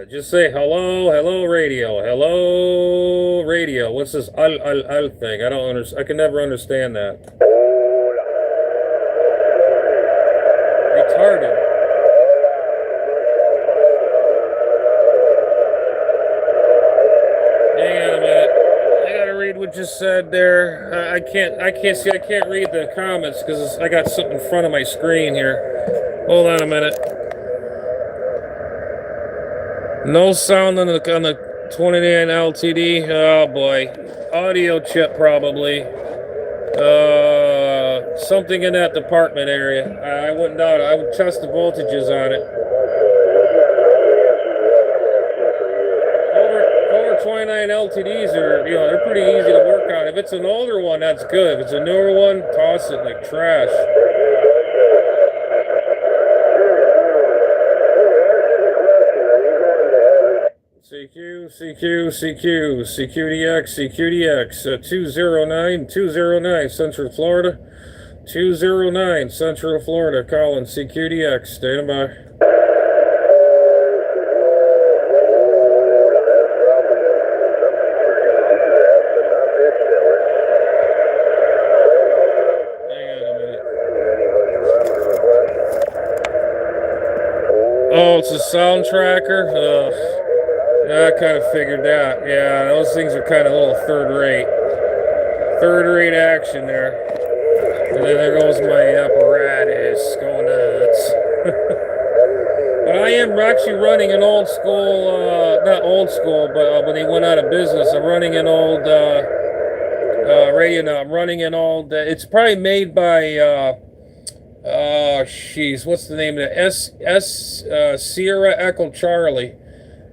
Just say hello radio, hello radio. What's this al thing? I don't understand. I can never understand that. Retarded. Hang on a minute. Read what you said there. I can't read the comments because I got something in front of my screen here. Hold on a minute. No sound on the 29 LTD. Oh boy, audio chip probably. Something in that department area. I wouldn't doubt it. I would test the voltages on it. Over 29 LTDs are, they're pretty easy to work on. If it's an older one, that's good. If it's a newer one, toss it like trash. CQDX, 209, Central Florida. 209, Central Florida, calling CQDX, standing by. Oh, it's a sound tracker. Yeah, I kind of figured that. Yeah, those things are kind of a little third-rate action there. And then there goes my apparatus going nuts. But I am actually running an old school, not old school, but when they went out of business, I'm running an old radio now. I'm running an old. It's probably made by. Jeez, what's the name of it? Sierra Echo Charlie.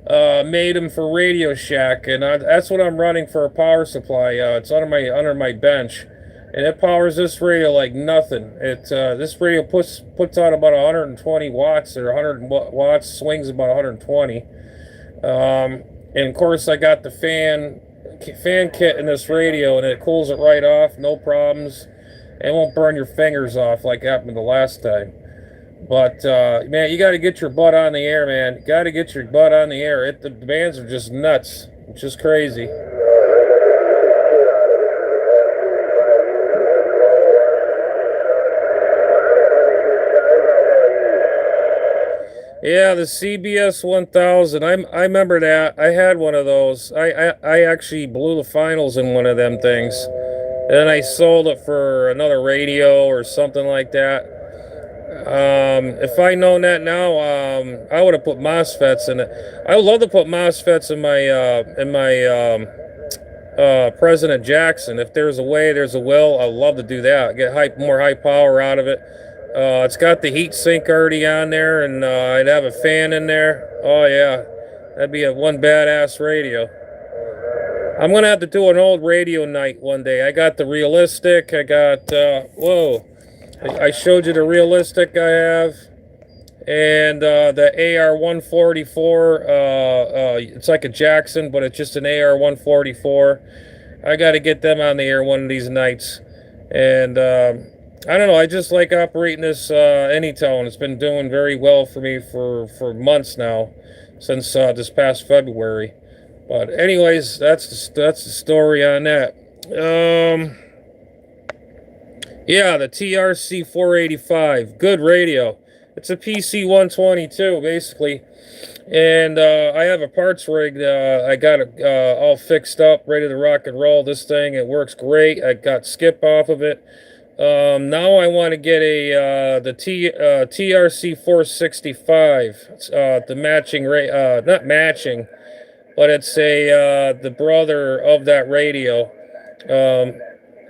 Made them for Radio Shack, and that's what I'm running for a power supply. It's under my bench, and it powers this radio like nothing. This radio puts out about 120 watts or 100 watts, swings about 120. And of course, I got the fan kit in this radio, and it cools it right off, no problems. It won't burn your fingers off like happened the last time. But man, you got to get your butt on the air, man. You got to get your butt on the air. The bands are just nuts. It's just crazy. Yeah, the CBS 1000. I remember that. I had one of those. I actually blew the finals in one of them things. And then I sold it for another radio or something like that. If I'd known that now, I would have put MOSFETs in it. I would love to put MOSFETs in my President Jackson. If there's a way, there's a will. I'd love to do that. Get more high power out of it. It's got the heat sink already on there, and I'd have a fan in there. Oh yeah, that'd be one badass radio. I'm gonna have to do an old radio night one day. I got the realistic. I got whoa. I showed you the realistic I have, and the AR-144. It's like a Jackson, but it's just an AR-144. I got to get them on the air one of these nights, and I don't know. I just like operating this Anytone. It's been doing very well for me for months now, since this past February. But anyways, that's the story on that. Yeah, the TRC 485, good radio. It's a PC 122 basically, and I have a parts rig. I got it all fixed up, ready to rock and roll. This thing, it works great. I got skip off of it. Now I want to get the TRC 465. The matching not matching, but it's the brother of that radio.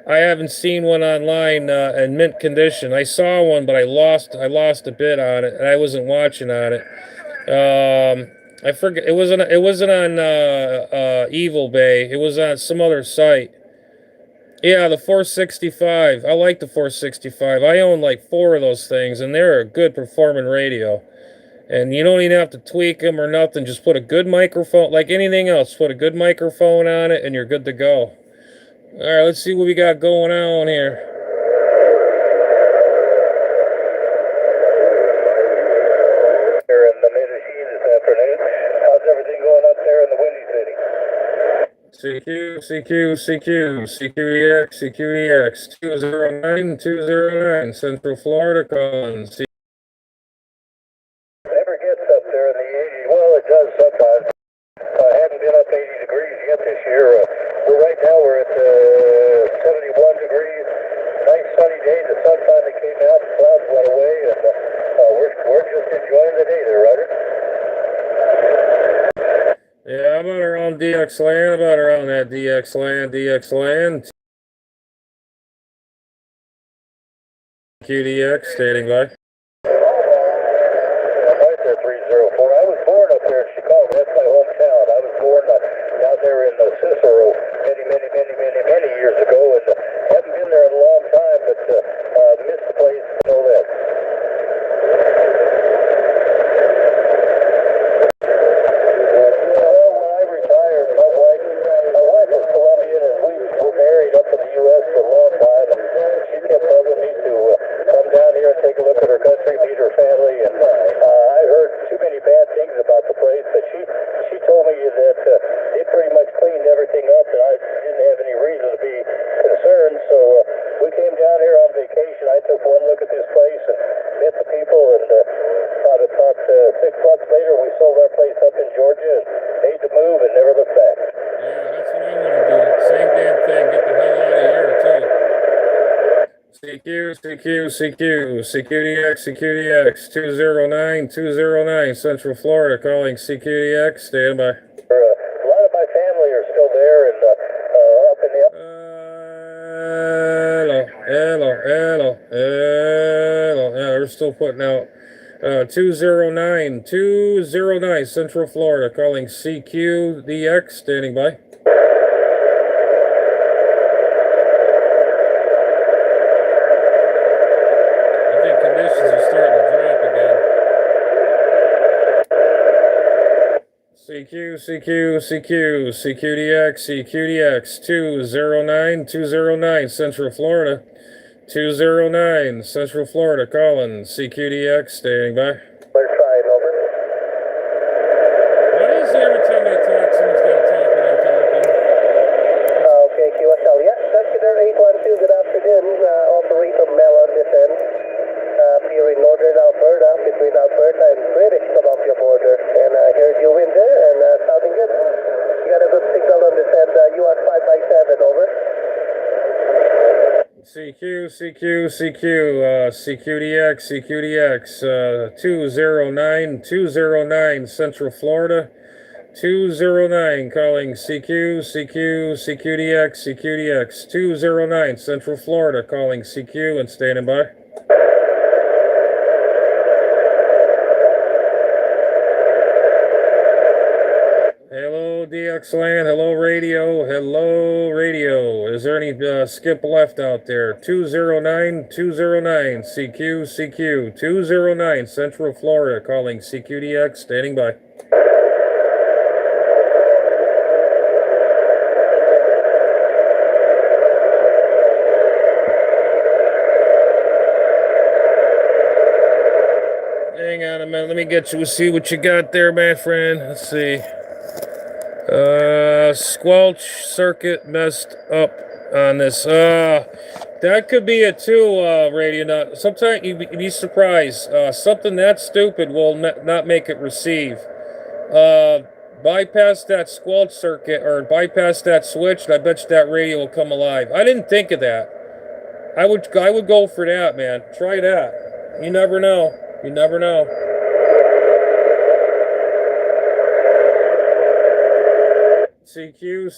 I haven't seen one online in mint condition. I saw one, but I lost a bid on it, and I wasn't watching on it. I forget, it wasn't on Evil Bay. It was on some other site. Yeah, the 465. I like the 465. I own like 4 of those things, and they're a good performing radio. And you don't even have to tweak them or nothing. Just put a good microphone, like anything else. Put a good microphone on it, and you're good to go. All right, let's see what we got going on here. Here in the mid-machine this afternoon. How's everything going up there in the Windy City? CQEX, 209, 209, Central Florida calling. Never gets up there in the 80s. Well, it does sometimes. Haven't been up 80 degrees yet this year. Right now we're at 71 degrees. Nice sunny day. The sun finally came out. The clouds went away, and we're just enjoying the day there, Ryder. Yeah, I'm out around DX land. About around that DX land. QDX standing by. Right there, 304. I was born up there in Chicago. That's my hometown. I was born out there in Cicero many years ago, and haven't been there in a long time, but missed the place. Know that. Well, when I retired, my wife was Colombian, and we were married up in the U.S. for a long time, and she kept bugging me to come down here and take a look at her country, meet her family, and I heard too many bad things about the place, but she told me that they pretty much cleaned everything up, and I didn't have any reason to be concerned, so we came down here on vacation. I took one look at this place and met the people, and about 6 months later, we sold our place up in Georgia and made the move CQDX, CQDX, 209, Central Florida, calling CQDX, stand by. A lot of my family are still there and up in the... Hello. Yeah, we're still putting out 209, Central Florida, calling CQDX, standing by. I think conditions are starting to drop again. CQDX, 209, Central Florida. 209, Central Florida, calling CQDX, standing by. We're trying over. Why is it every time I talk, someone's got to talk when I'm talking? Okay, QSL. Yeah, Secular 812, good afternoon. Operator Mel on this end. Here in northern Alberta, between Alberta and British Columbia border. And I heard you in there and sounding good. You got a good signal on this end. You are 5x7, over. CQDX, 209, Central Florida, 209, calling CQDX, 209, Central Florida, calling CQ and standing by. Hello, DX Land. Hello, radio. Is there any skip left out there? 209, CQ, 209, Central Florida, calling CQDX, standing by. Hang on a minute. Let me get you. See what you got there, my friend. Let's see. Squelch circuit messed up on this. That could be it too, radio nut. Sometimes you'd be surprised. Something that stupid will not make it receive. Bypass that squelch circuit or bypass that switch, and I bet you that radio will come alive. I didn't think of that. I would go for that, man. Try that. You never know. CQDX,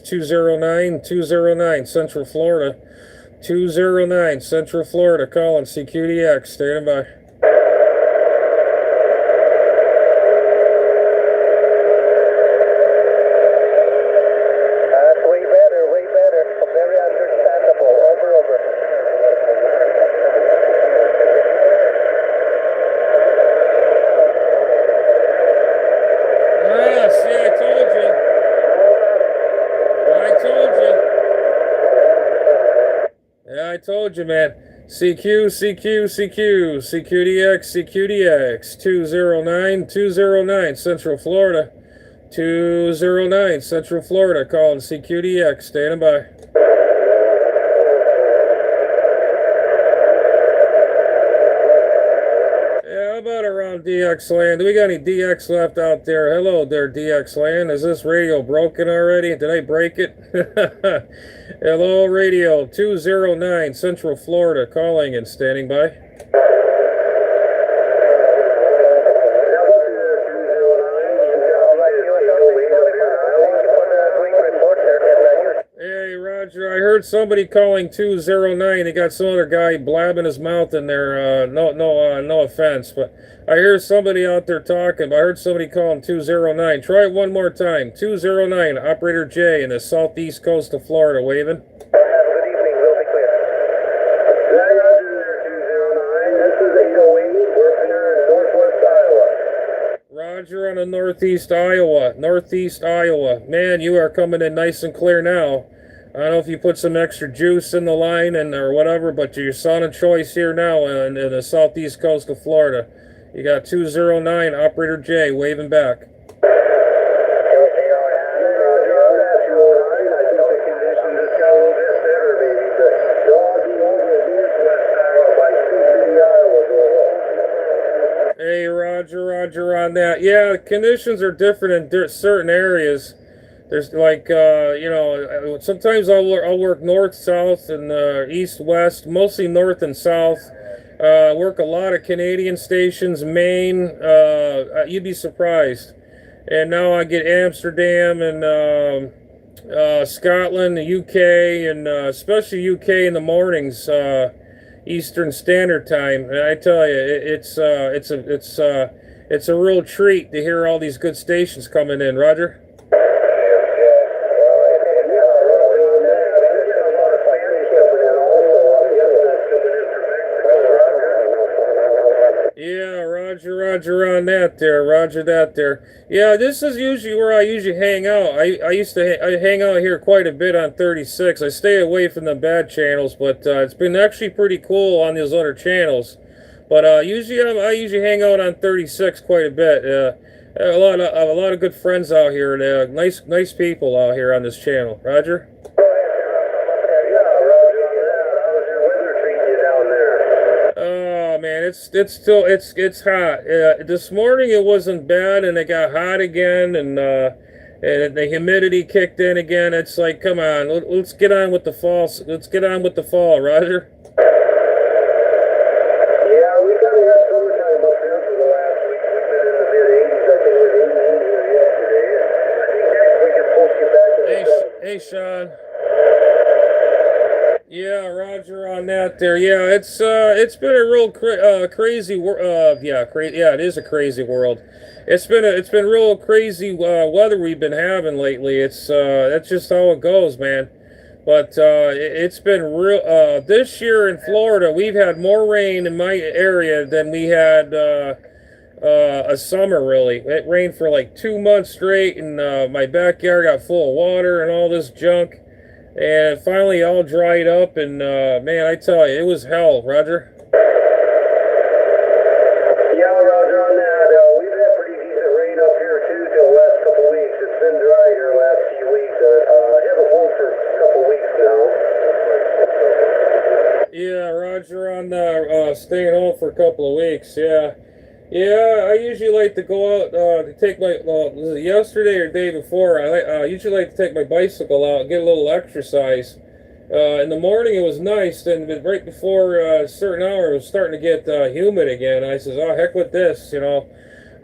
209, Central Florida, 209, Central Florida, calling CQDX, standing by. That's way better, very understandable, over. I told you, man. CQDX, 209, Central Florida, 209, Central Florida, calling CQDX, standing by. Yeah, how about around DX Land? Do we got any DX left out there? Hello there, DX Land. Is this radio broken already? Did I break it? Hello, radio, 209, Central Florida, calling and standing by. Hey, Roger, I heard somebody calling 209. They got some other guy blabbing his mouth in there. No offense, but I hear somebody out there talking. But I heard somebody calling 209. Try it one more time. 209, Operator J in the southeast coast of Florida, waving. Good evening, we'll be clear. Roger, 209. This is 808. We're here in northwest Iowa. Roger on the northeast Iowa. Man, you are coming in nice and clear now. I don't know if you put some extra juice in the line or whatever, but you're sounding choice here now in the southeast coast of Florida. You got 209, Operator J, waving back. Hey, Roger on that. Yeah, conditions are different in certain areas. There's like you know, sometimes I'll work north, south, and east, west, mostly north and south. Work a lot of Canadian stations, Maine. You'd be surprised. And now I get Amsterdam and Scotland, the UK, and especially UK in the mornings, Eastern Standard Time. And I tell you, it's a real treat to hear all these good stations coming in, Roger. Yeah, Roger on that there, Roger that there. Yeah, this is usually where I usually hang out. I used to I hang out here quite a bit on 36. I stay away from the bad channels, but it's been actually pretty cool on those other channels. But usually I usually hang out on 36 quite a bit. A lot of good friends out here. Nice people out here on this channel. Roger. Oh man, it's hot. This morning it wasn't bad, and it got hot again, and the humidity kicked in again. It's like, come on, let's get on with the fall. Let's get on with the fall, Roger. Yeah, we kind of had summertime up here for the last week. We've been in the mid-80s. I think it was 80 here yesterday. I think next week it pulls you back to the Hey, Sean. Yeah, Roger on that there. Yeah, it's been a real crazy world. Yeah, it is a crazy world. It's been real crazy weather we've been having lately. That's just how it goes, man. But it's been real. This year in Florida, we've had more rain in my area than we had a summer, really. It rained for like 2 months straight, and my backyard got full of water and all this junk. And finally all dried up, and man, I tell you, it was hell, Roger. Yeah, Roger on that. We've had pretty decent rain up here too till the last couple weeks. It's been dry here the last few weeks. Haven't moved for a couple weeks now. Yeah, Roger on staying home for a couple of weeks. Yeah. Yeah, I usually like to go out to take my, was it yesterday or the day before, I usually like to take my bicycle out and get a little exercise. In the morning it was nice, and right before a certain hour it was starting to get humid again. I says, oh, heck with this, you know.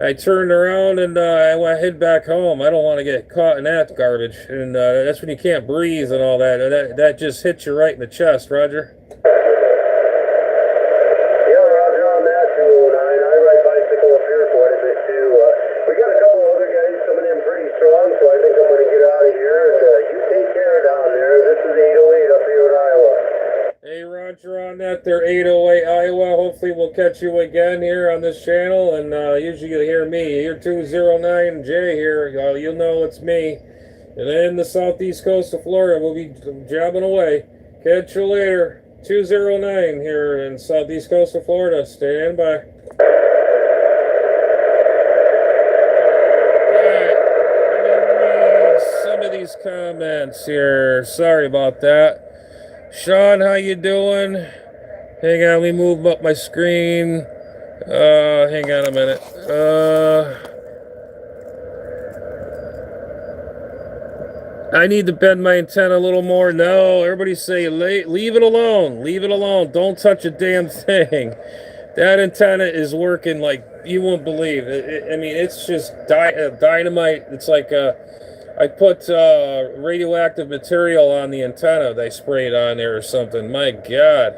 I turned around and I went head back home. I don't want to get caught in that garbage. And that's when you can't breathe and all that. That just hits you right in the chest, Roger. On that there, 808 Iowa. Hopefully we'll catch you again here on this channel, and usually you'll hear me. Here 209J here. You'll know it's me. And then the southeast coast of Florida, we'll be jabbing away. Catch you later. 209 here in southeast coast of Florida. Stand by. Alright, some of these comments here. Sorry about that. Sean, how you doing? Hang on, let me move up my screen. Hang on a minute. I need to bend my antenna a little more. No, everybody say, leave it alone. Leave it alone. Don't touch a damn thing. That antenna is working like you won't believe. I mean, it's just dynamite. It's like I put radioactive material on the antenna they sprayed on there or something. My God.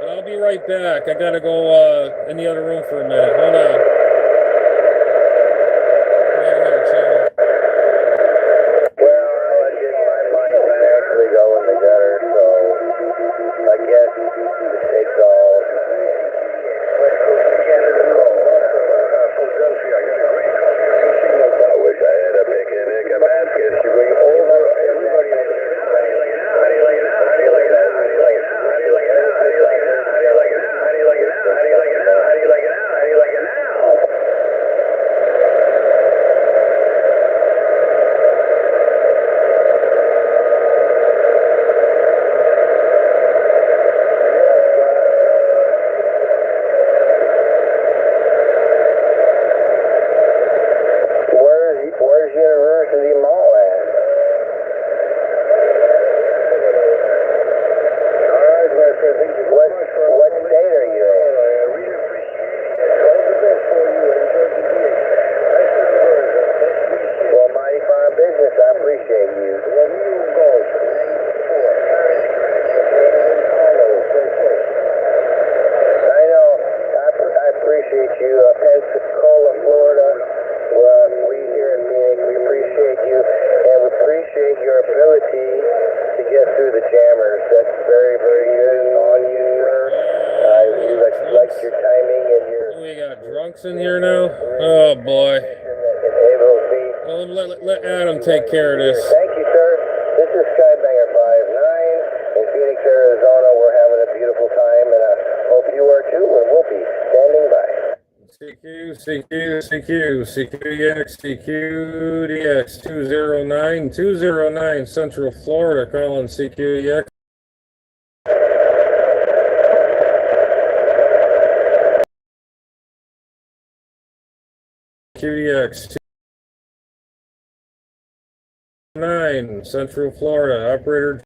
I'll be right back. I gotta go in the other room for a minute. Hold on. Another channel. Well, I get my mind actually going together, so I guess it takes all. I wish I had a picnic, a basket to bring over everybody. How do you like it now? How do you like it now? How do you like it now? How do you like it now? How do you like it now? How do you like it now? How do you like it now? How do you like it now? How do you like it now? How do you like it now? How do you like it now? Drunk's in here now? Oh boy. Well, let Adam take care of this. Thank you, sir. This is Skybanger 59 in Phoenix, Arizona. We're having a beautiful time, and I hope you are too, and we'll be standing by. CQDX 209 Central Florida, calling CQDX. QDX 209 Central Florida, operator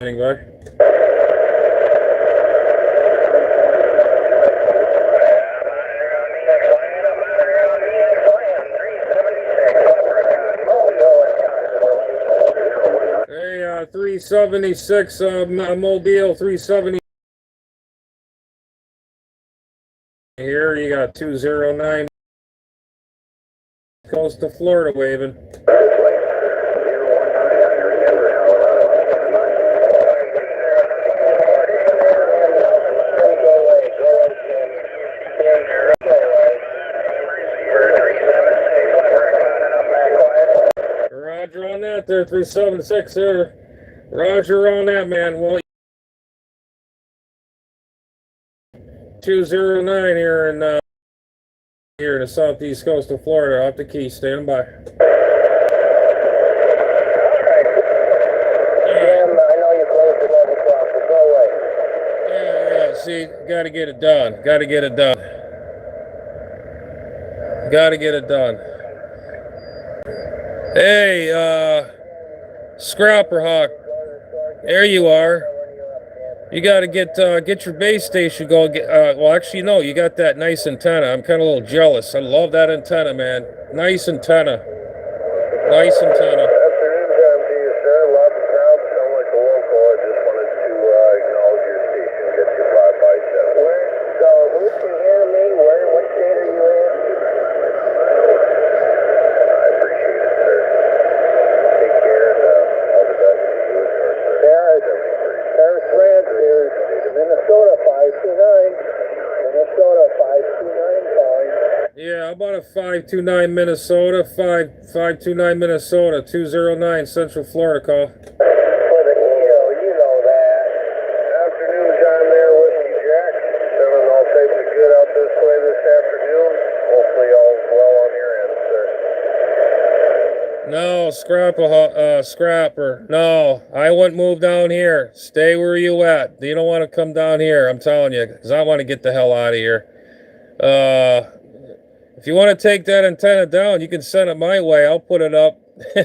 standing by. Hey, 376 Mobile 370 here. You got 209 coast of Florida waving. Roger on that there, 376 there. Roger on that, man. Well, 209 here in the southeast coast of Florida, off the key, stand by. Yeah, see, gotta get it done. Gotta get it done. Gotta get it done. Hey, Scrapper Hawk, there you are. You gotta get your base station going. Well, actually, no, you got that nice antenna. I'm kind of a little jealous. I love that antenna, man. Nice antenna. Nice antenna. Afternoon time to you, sir. Lots of crowds. Sound like a local. I just wanted to acknowledge your station. Get you 5x7. So, who can hear me? What state are you in? I appreciate it, sir. Take care and all the best to you and yours, sir. There's France is Minnesota 529. Minnesota 529 calling. Yeah, how about a 529 Minnesota, 529 Minnesota, 209 Central Florida call. For the kilo, you know that. Afternoon time there, Whiskey Jack. Sending all types of good out this way this afternoon. Hopefully all's well on your end, sir. No, Scrapper. No, I wouldn't move down here. Stay where you at. You don't want to come down here, I'm telling you, because I want to get the hell out of here. If you want to take that antenna down, you can send it my way. I'll put it up. I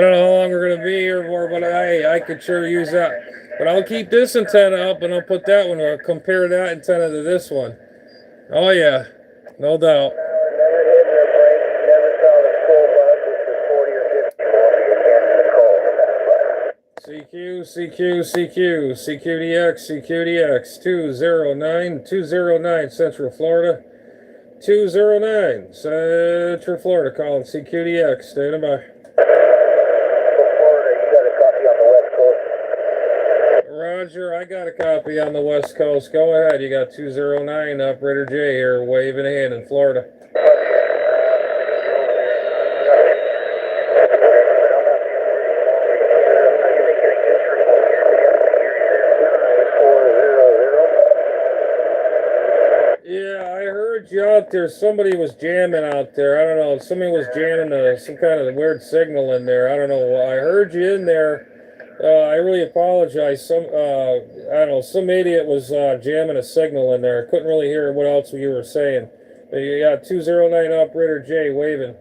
don't know how long we're going to be here for, but I could sure use that. But I'll keep this antenna up, and I'll put that one, or compare that antenna to this one. Oh, yeah, no doubt. Never hit their brakes, never saw the school bus, which was 40 or 50 CQDX 209 Central Florida. 209 Central Florida, calling CQDX, standing by. Florida, you got a copy on the West Coast? Roger, I got a copy on the West Coast. Go ahead, you got 209 Operator J here, waving a hand in Florida. Yeah, I heard you out there. Somebody was jamming out there. I don't know. Somebody was jamming some kind of weird signal in there. I don't know. I heard you in there. I really apologize. I don't know. Some idiot was jamming a signal in there. I couldn't really hear what else you were saying. But you got 209 Operator J waving.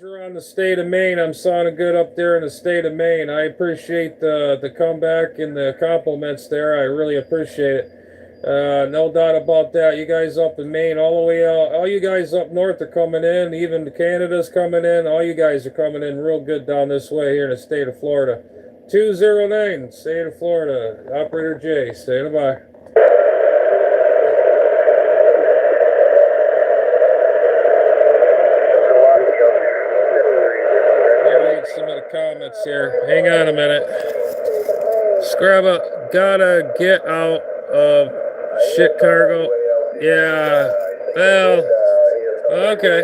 On the state of Maine, I'm sounding good up there in the state of Maine. I appreciate the comeback and the compliments there. I really appreciate it. No doubt about that. You guys up in Maine, all the way out, all you guys up north are coming in. Even Canada's coming in. All you guys are coming in real good down this way here in the state of Florida. 209, state of Florida. Operator J, standing by. nuts here. Hang on a minute. Scrabba, gotta get out of shit cargo. Yeah. Well, okay.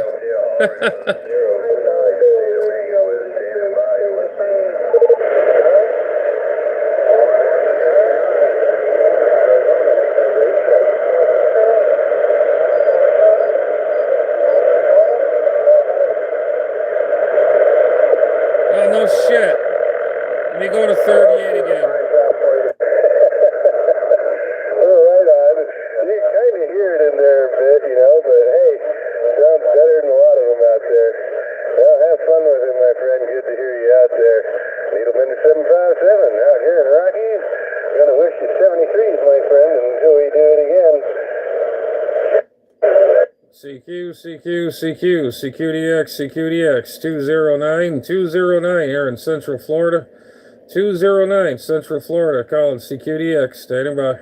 Oh, no shit. Let me go to 38 again. Oh, right on. You can kind of hear it in there a bit, you know, but hey, sounds better than a lot of them out there. Well, have fun with it, my friend. Good to hear you out there. Needleman 757 out here in Rockies. Gonna wish you 73s, my friend, until we do it again. CQDX, 209 here in Central Florida. 209 Central Florida, calling CQDX, standing by.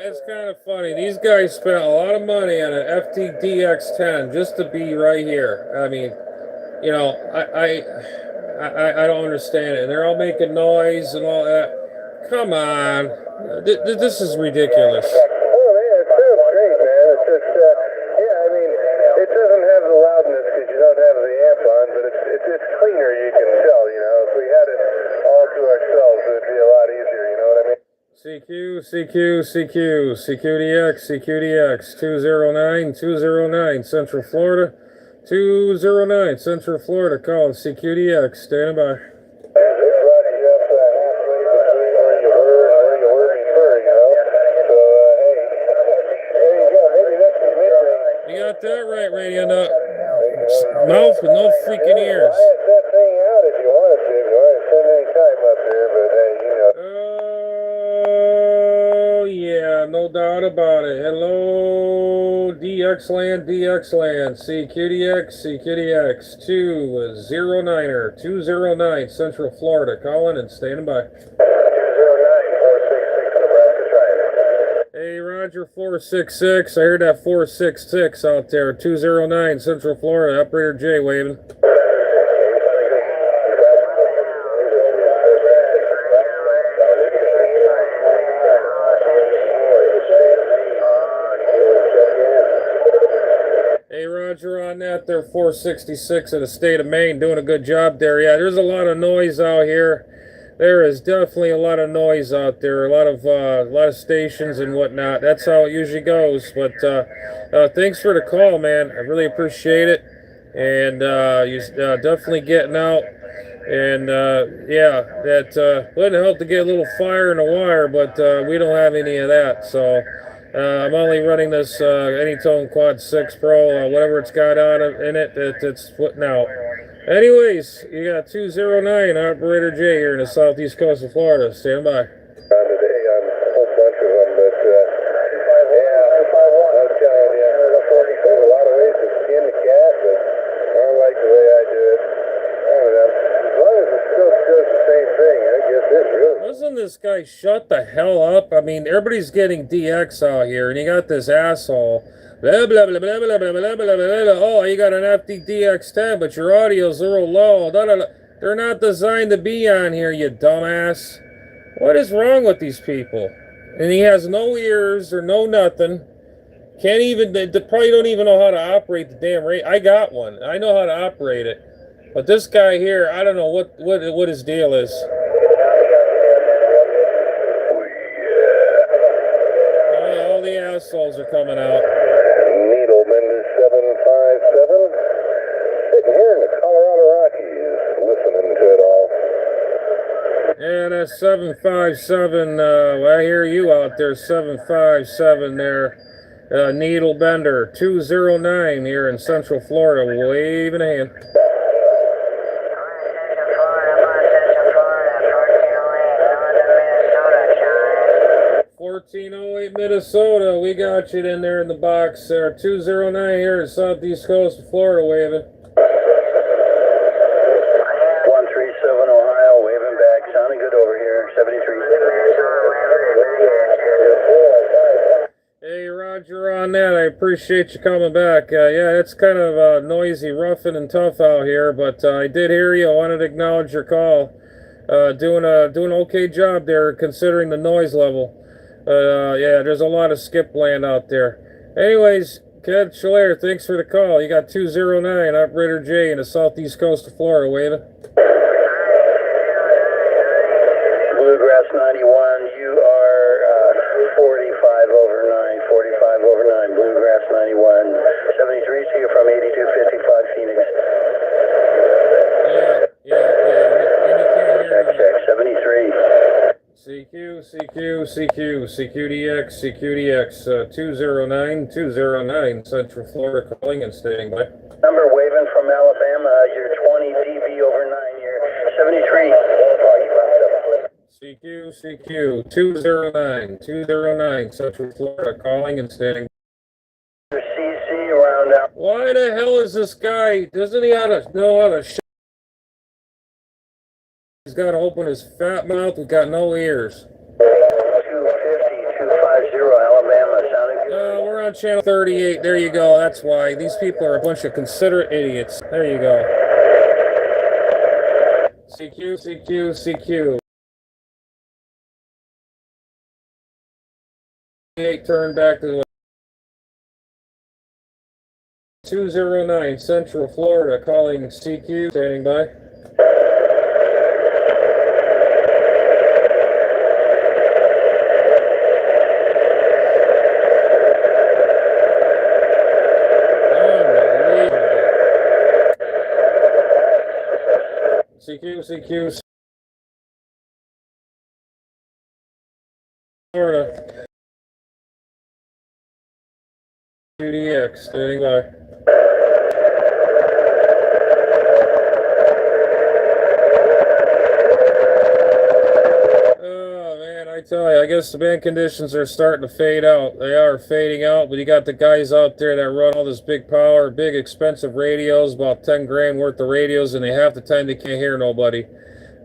It's kind of funny. These guys spent a lot of money on an FTDX10 just to be right here. I mean, you know, I don't understand it. And they're all making noise and all that. Come on, this is ridiculous. Oh man, it sounds great, man. It's just, yeah, I mean, it doesn't have the loudness because you don't have the amp on, but it's cleaner, you can tell, you know. If we had it all to ourselves, it would be a lot easier, you know what I mean? CQDX, 209 Central Florida. 209 Central Florida, calling CQDX, standing by. You got that right, radio. Mouth with no freaking ears. That thing out if you wanted to. If you want to spend any time up there, but hey, you know. Oh, yeah, no doubt about it. Hello, DXland, CQDX, 209 Central Florida, calling and standing by. 209-466 Nebraska Triangle. Hey, Roger, 466. I heard that 466 out there. 209 Central Florida. Operator J waving. Hey, Roger, on that there, 466 in the state of Maine, doing a good job there. Yeah, there's a lot of noise out here. There is definitely a lot of noise out there, a lot of stations and whatnot. That's how it usually goes. But thanks for the call, man. I really appreciate it. And you're definitely getting out. And yeah, that wouldn't help to get a little fire in the wire, but we don't have any of that. So I'm only running this Anytone Quad 6 Pro, whatever it's got on in it, it's putting out. Anyways, you got 209 Operator J here in the southeast coast of Florida. Stand by. Today on a whole bunch of them, but yeah, I'm telling you, there's a lot of ways to skin the cat, but I don't like the way I do it. I don't know. As long as it still does the same thing, I guess it's really. Doesn't this guy shut the hell up? I mean, everybody's getting DX out here, and you got this asshole. Blah, blah, blah, blah, blah, blah, blah, blah, blah. Oh, you got an FTDX10, but your audio's a little low. Da, da, da. They're not designed to be on here, you dumbass. What is wrong with these people? And he has no ears or no nothing. Can't even, they probably don't even know how to operate the damn radio. I got one. I know how to operate it. But this guy here, I don't know what his deal is. assholes are coming out. Needle Bender 757. Sitting here in the Colorado Rockies, listening to it all. Yeah, that's 757. I hear you out there, 757 there. Needle Bender 209 here in Central Florida, waving a hand. 1408 Minnesota, we got you in there in the box there. 209 here in Southeast Coast of Florida, waving. 137 Ohio, waving back, sounding good over here. 73. Hey, Roger on that. I appreciate you coming back. Yeah, it's kind of noisy, roughing and tough out here, but I did hear you. I wanted to acknowledge your call. Doing an okay job there considering the noise level. Yeah, there's a lot of skip land out there. Anyways, Ken Schiller, thanks for the call. You got 209, Operator J in the southeast coast of Florida, waving. Bluegrass 91, you are 45 over 9, 45 over 9, Bluegrass 91, 73 to you from 8255 Phoenix. Yeah, and you can't hear me. Check, 73. CQDX, 209 Central Florida calling and staying by. Number waving from Alabama, you're 20 dB over 9, you're 73. CQ 209 Central Florida calling and standing. CC around now. Why the hell is this guy? Doesn't he know how to shut? He's got to open his fat mouth. He's got no ears. 250 Alabama, sounding good. We're on channel 38. There you go. That's why. These people are a bunch of considerate idiots. There you go. CQ. Turn back to the 209 Central Florida calling CQ, standing by. CQ Florida. QDX, standing by. Oh man, I tell you, I guess the band conditions are starting to fade out. They are fading out, but you got the guys out there that run all this big power, big expensive radios, about 10 grand worth of radios, and they half the time they can't hear nobody.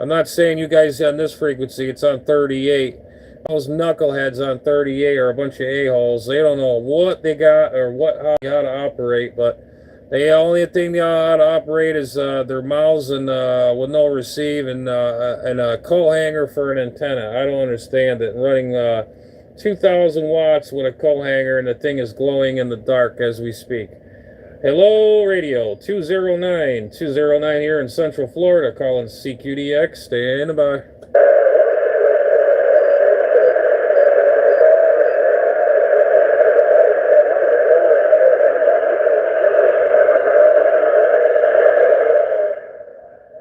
I'm not saying you guys on this frequency, it's on 38. Those knuckleheads on 38 are a bunch of a-holes. They don't know what they got or how to operate, but the only thing they know how to operate is their mouths and with no receive and a coat hanger for an antenna. I don't understand it. Running 2,000 watts with a coat hanger and the thing is glowing in the dark as we speak. Hello, radio 209 here in Central Florida, calling CQDX. Stand by.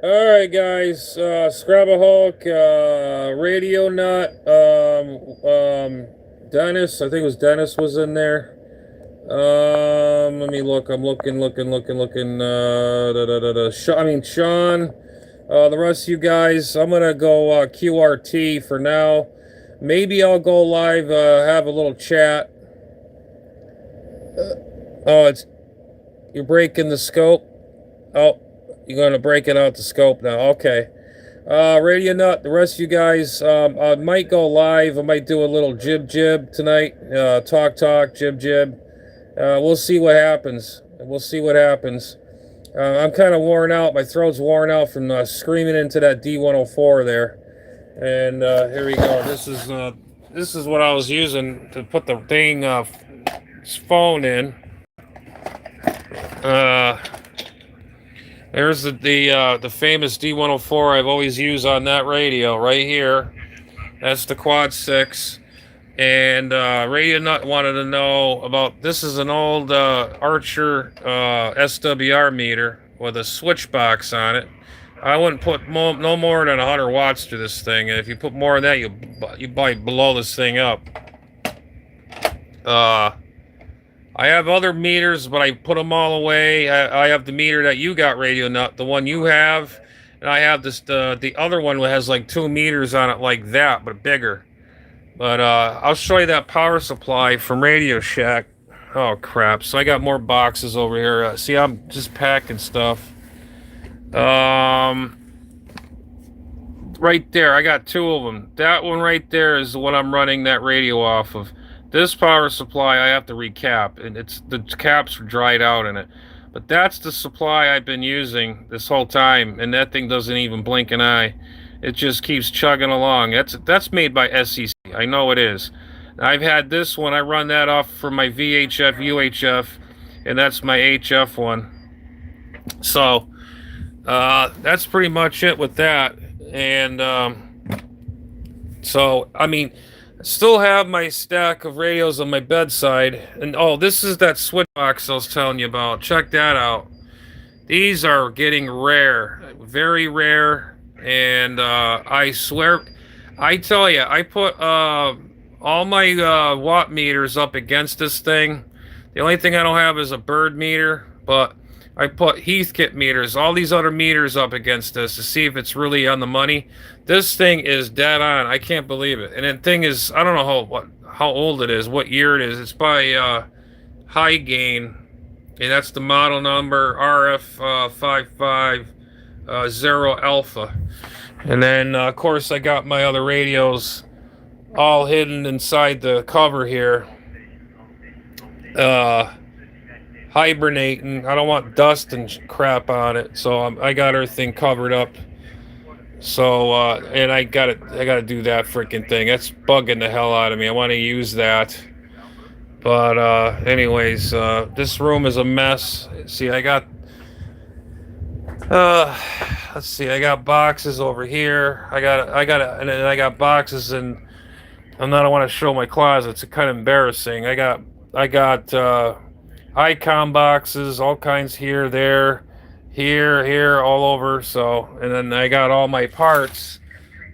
All right, guys. Scrabahulk, Radio Nut, Dennis. I think it was Dennis was in there. Let me look. I'm looking. Sean. The rest of you guys. I'm gonna go QRT for now. Maybe I'll go live. Have a little chat. You're breaking the scope. Oh. You're going to break it out the scope now. Okay. Radio Nut, the rest of you guys, I might go live. I might do a little jib tonight. Talk, jib. We'll see what happens. I'm kind of worn out. My throat's worn out from screaming into that D104 there. And here we go. This is what I was using to put the thing phone in. There's the famous D104 I've always used on that radio right here. That's the Quad 6. And Radio Nut wanted to know about, this is an old Archer SWR meter with a switch box on it. I wouldn't put no more than 100 watts through this thing. And if you put more than that, you might blow this thing up. I have other meters, but I put them all away. I have the meter that you got, Radio Nut, the one you have, and I have this the other one that has like 2 meters on it, like that, but bigger. But I'll show you that power supply from Radio Shack. Oh crap! So I got more boxes over here. See, I'm just packing stuff. Right there, I got 2 of them. That one right there is what I'm running that radio off of. This power supply I have to recap, and the caps are dried out in it. But that's the supply I've been using this whole time, and that thing doesn't even blink an eye. It just keeps chugging along. That's made by SEC. I know it is. I've had this one. I run that off for my VHF, UHF, and that's my HF one. So that's pretty much it with that. And so, I mean, I still have my stack of radios on my bedside. And oh, this is that switch box I was telling you about. Check that out. These are getting rare, very rare. And I swear, I tell you, I put all my watt meters up against this thing. The only thing I don't have is a bird meter, but I put Heathkit meters, all these other meters up against this to see if it's really on the money. This thing is dead on. I can't believe it. And the thing is, I don't know how old it is, what year it is. It's by High Gain, and that's the model number RF550 Alpha. And then of course I got my other radios all hidden inside the cover here. Hibernating. I don't want dust and crap on it, so I got everything covered up. So and I gotta do that freaking thing. That's bugging the hell out of me. I want to use that, but anyways, this room is a mess. See, I got let's see, I got boxes over here. I got boxes, and I don't want to show my closet. It's kind of embarrassing. I got icon boxes, all kinds here, there, here, all over. So, and then I got all my parts.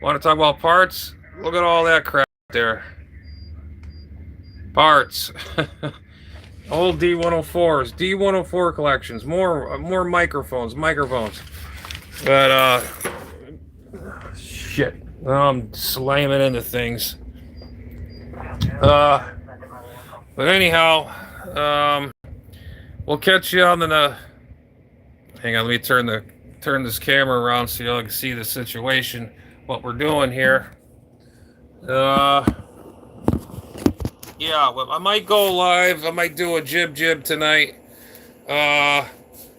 Want to talk about parts? Look at all that crap there. Parts. Old D104s, D104 collections, more microphones. But shit, I'm slamming into things. But anyhow, we'll catch you on the. Hang on, let me turn this camera around so y'all can see the situation, what we're doing here. Yeah, well, I might go live. I might do a jib tonight,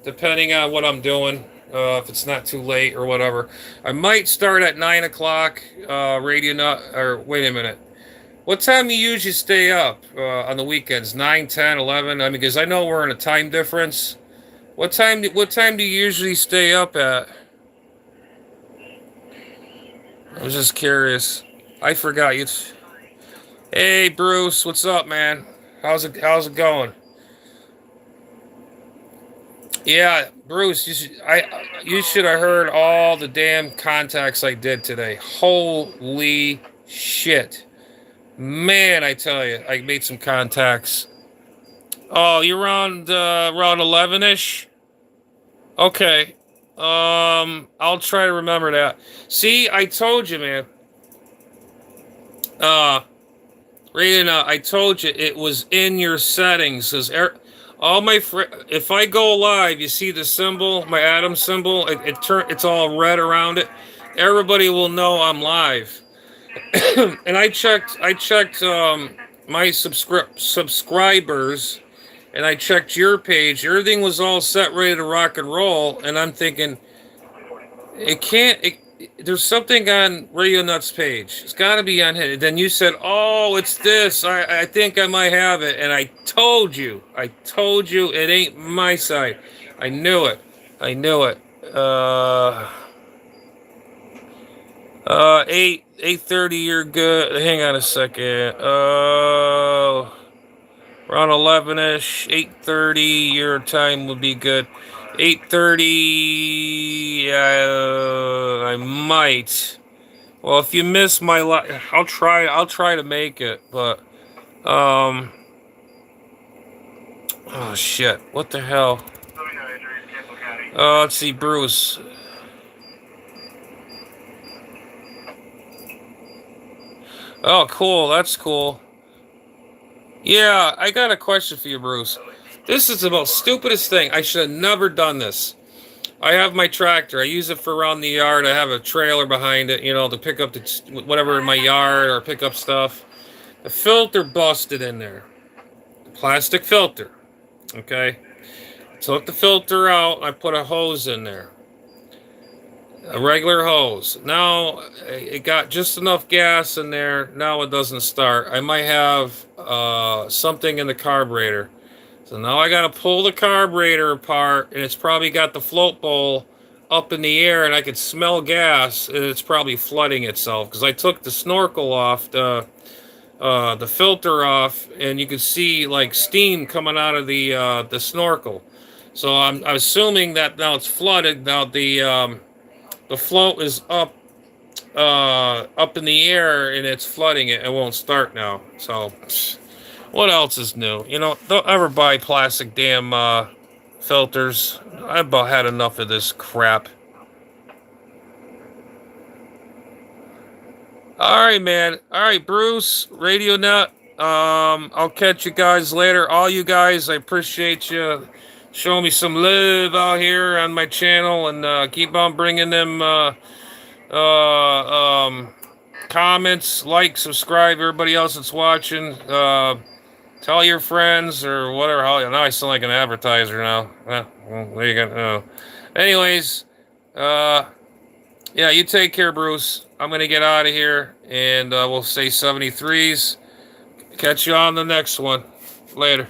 depending on what I'm doing. If it's not too late or whatever, I might start at 9 o'clock. Radio Nut, or wait a minute. What time do you usually stay up on the weekends? 9, 10, 11? I mean, because I know we're in a time difference. What time do you usually stay up at? I was just curious. I forgot you. Hey, Bruce, what's up, man? How's it going? Yeah, Bruce, you should have heard all the damn contacts I did today. Holy shit. Man, I tell you, I made some contacts. Oh, you're around 11-ish? Okay. I'll try to remember that. See, I told you, man. Rayna, I told you it was in your settings. All my if I go live, you see the symbol, my atom symbol. It's all red around it. Everybody will know I'm live. And I checked my subscribers, and I checked your page. Everything was all set, ready to rock and roll. And I'm thinking, there's something on Radio Nut's page. It's got to be on his. Then you said, "Oh, it's this. I think I might have it." And I told you, it ain't my side. I knew it. 8 8:30, you're good. Hang on a second. Around 11ish, 8:30, your time would be good. 8:30, I might. Well, if you miss my I'll try to make it, but oh shit, what the hell? Let's see, Bruce. Oh, cool, that's cool. Yeah, I got a question for you, Bruce. This is the most stupidest thing. I should have never done this. I have my tractor. I use it for around the yard. I have a trailer behind it, you know, to pick up the whatever in my yard or pick up stuff. The filter busted in there. The plastic filter. Okay. Took the filter out. I put a hose in there. A regular hose. Now it got just enough gas in there. Now it doesn't start. I might have something in the carburetor. So now I got to pull the carburetor apart, and it's probably got the float bowl up in the air, and I can smell gas, and it's probably flooding itself because I took the snorkel off, the filter off, and you can see like steam coming out of the snorkel. So I'm assuming that now it's flooded. Now the float is up in the air, and it's flooding it. It won't start now. So. What else is new? You know, don't ever buy plastic damn filters. I've about had enough of this crap. All right, man. All right, Bruce, Radio Net. I'll catch you guys later. All you guys, I appreciate you showing me some love out here on my channel, and keep on bringing them comments, like, subscribe, everybody else that's watching. Tell your friends or whatever. Now I sound like an advertiser now. Well, there you go. Anyways, yeah, you take care, Bruce. I'm going to get out of here, and we'll say 73s. Catch you on the next one. Later.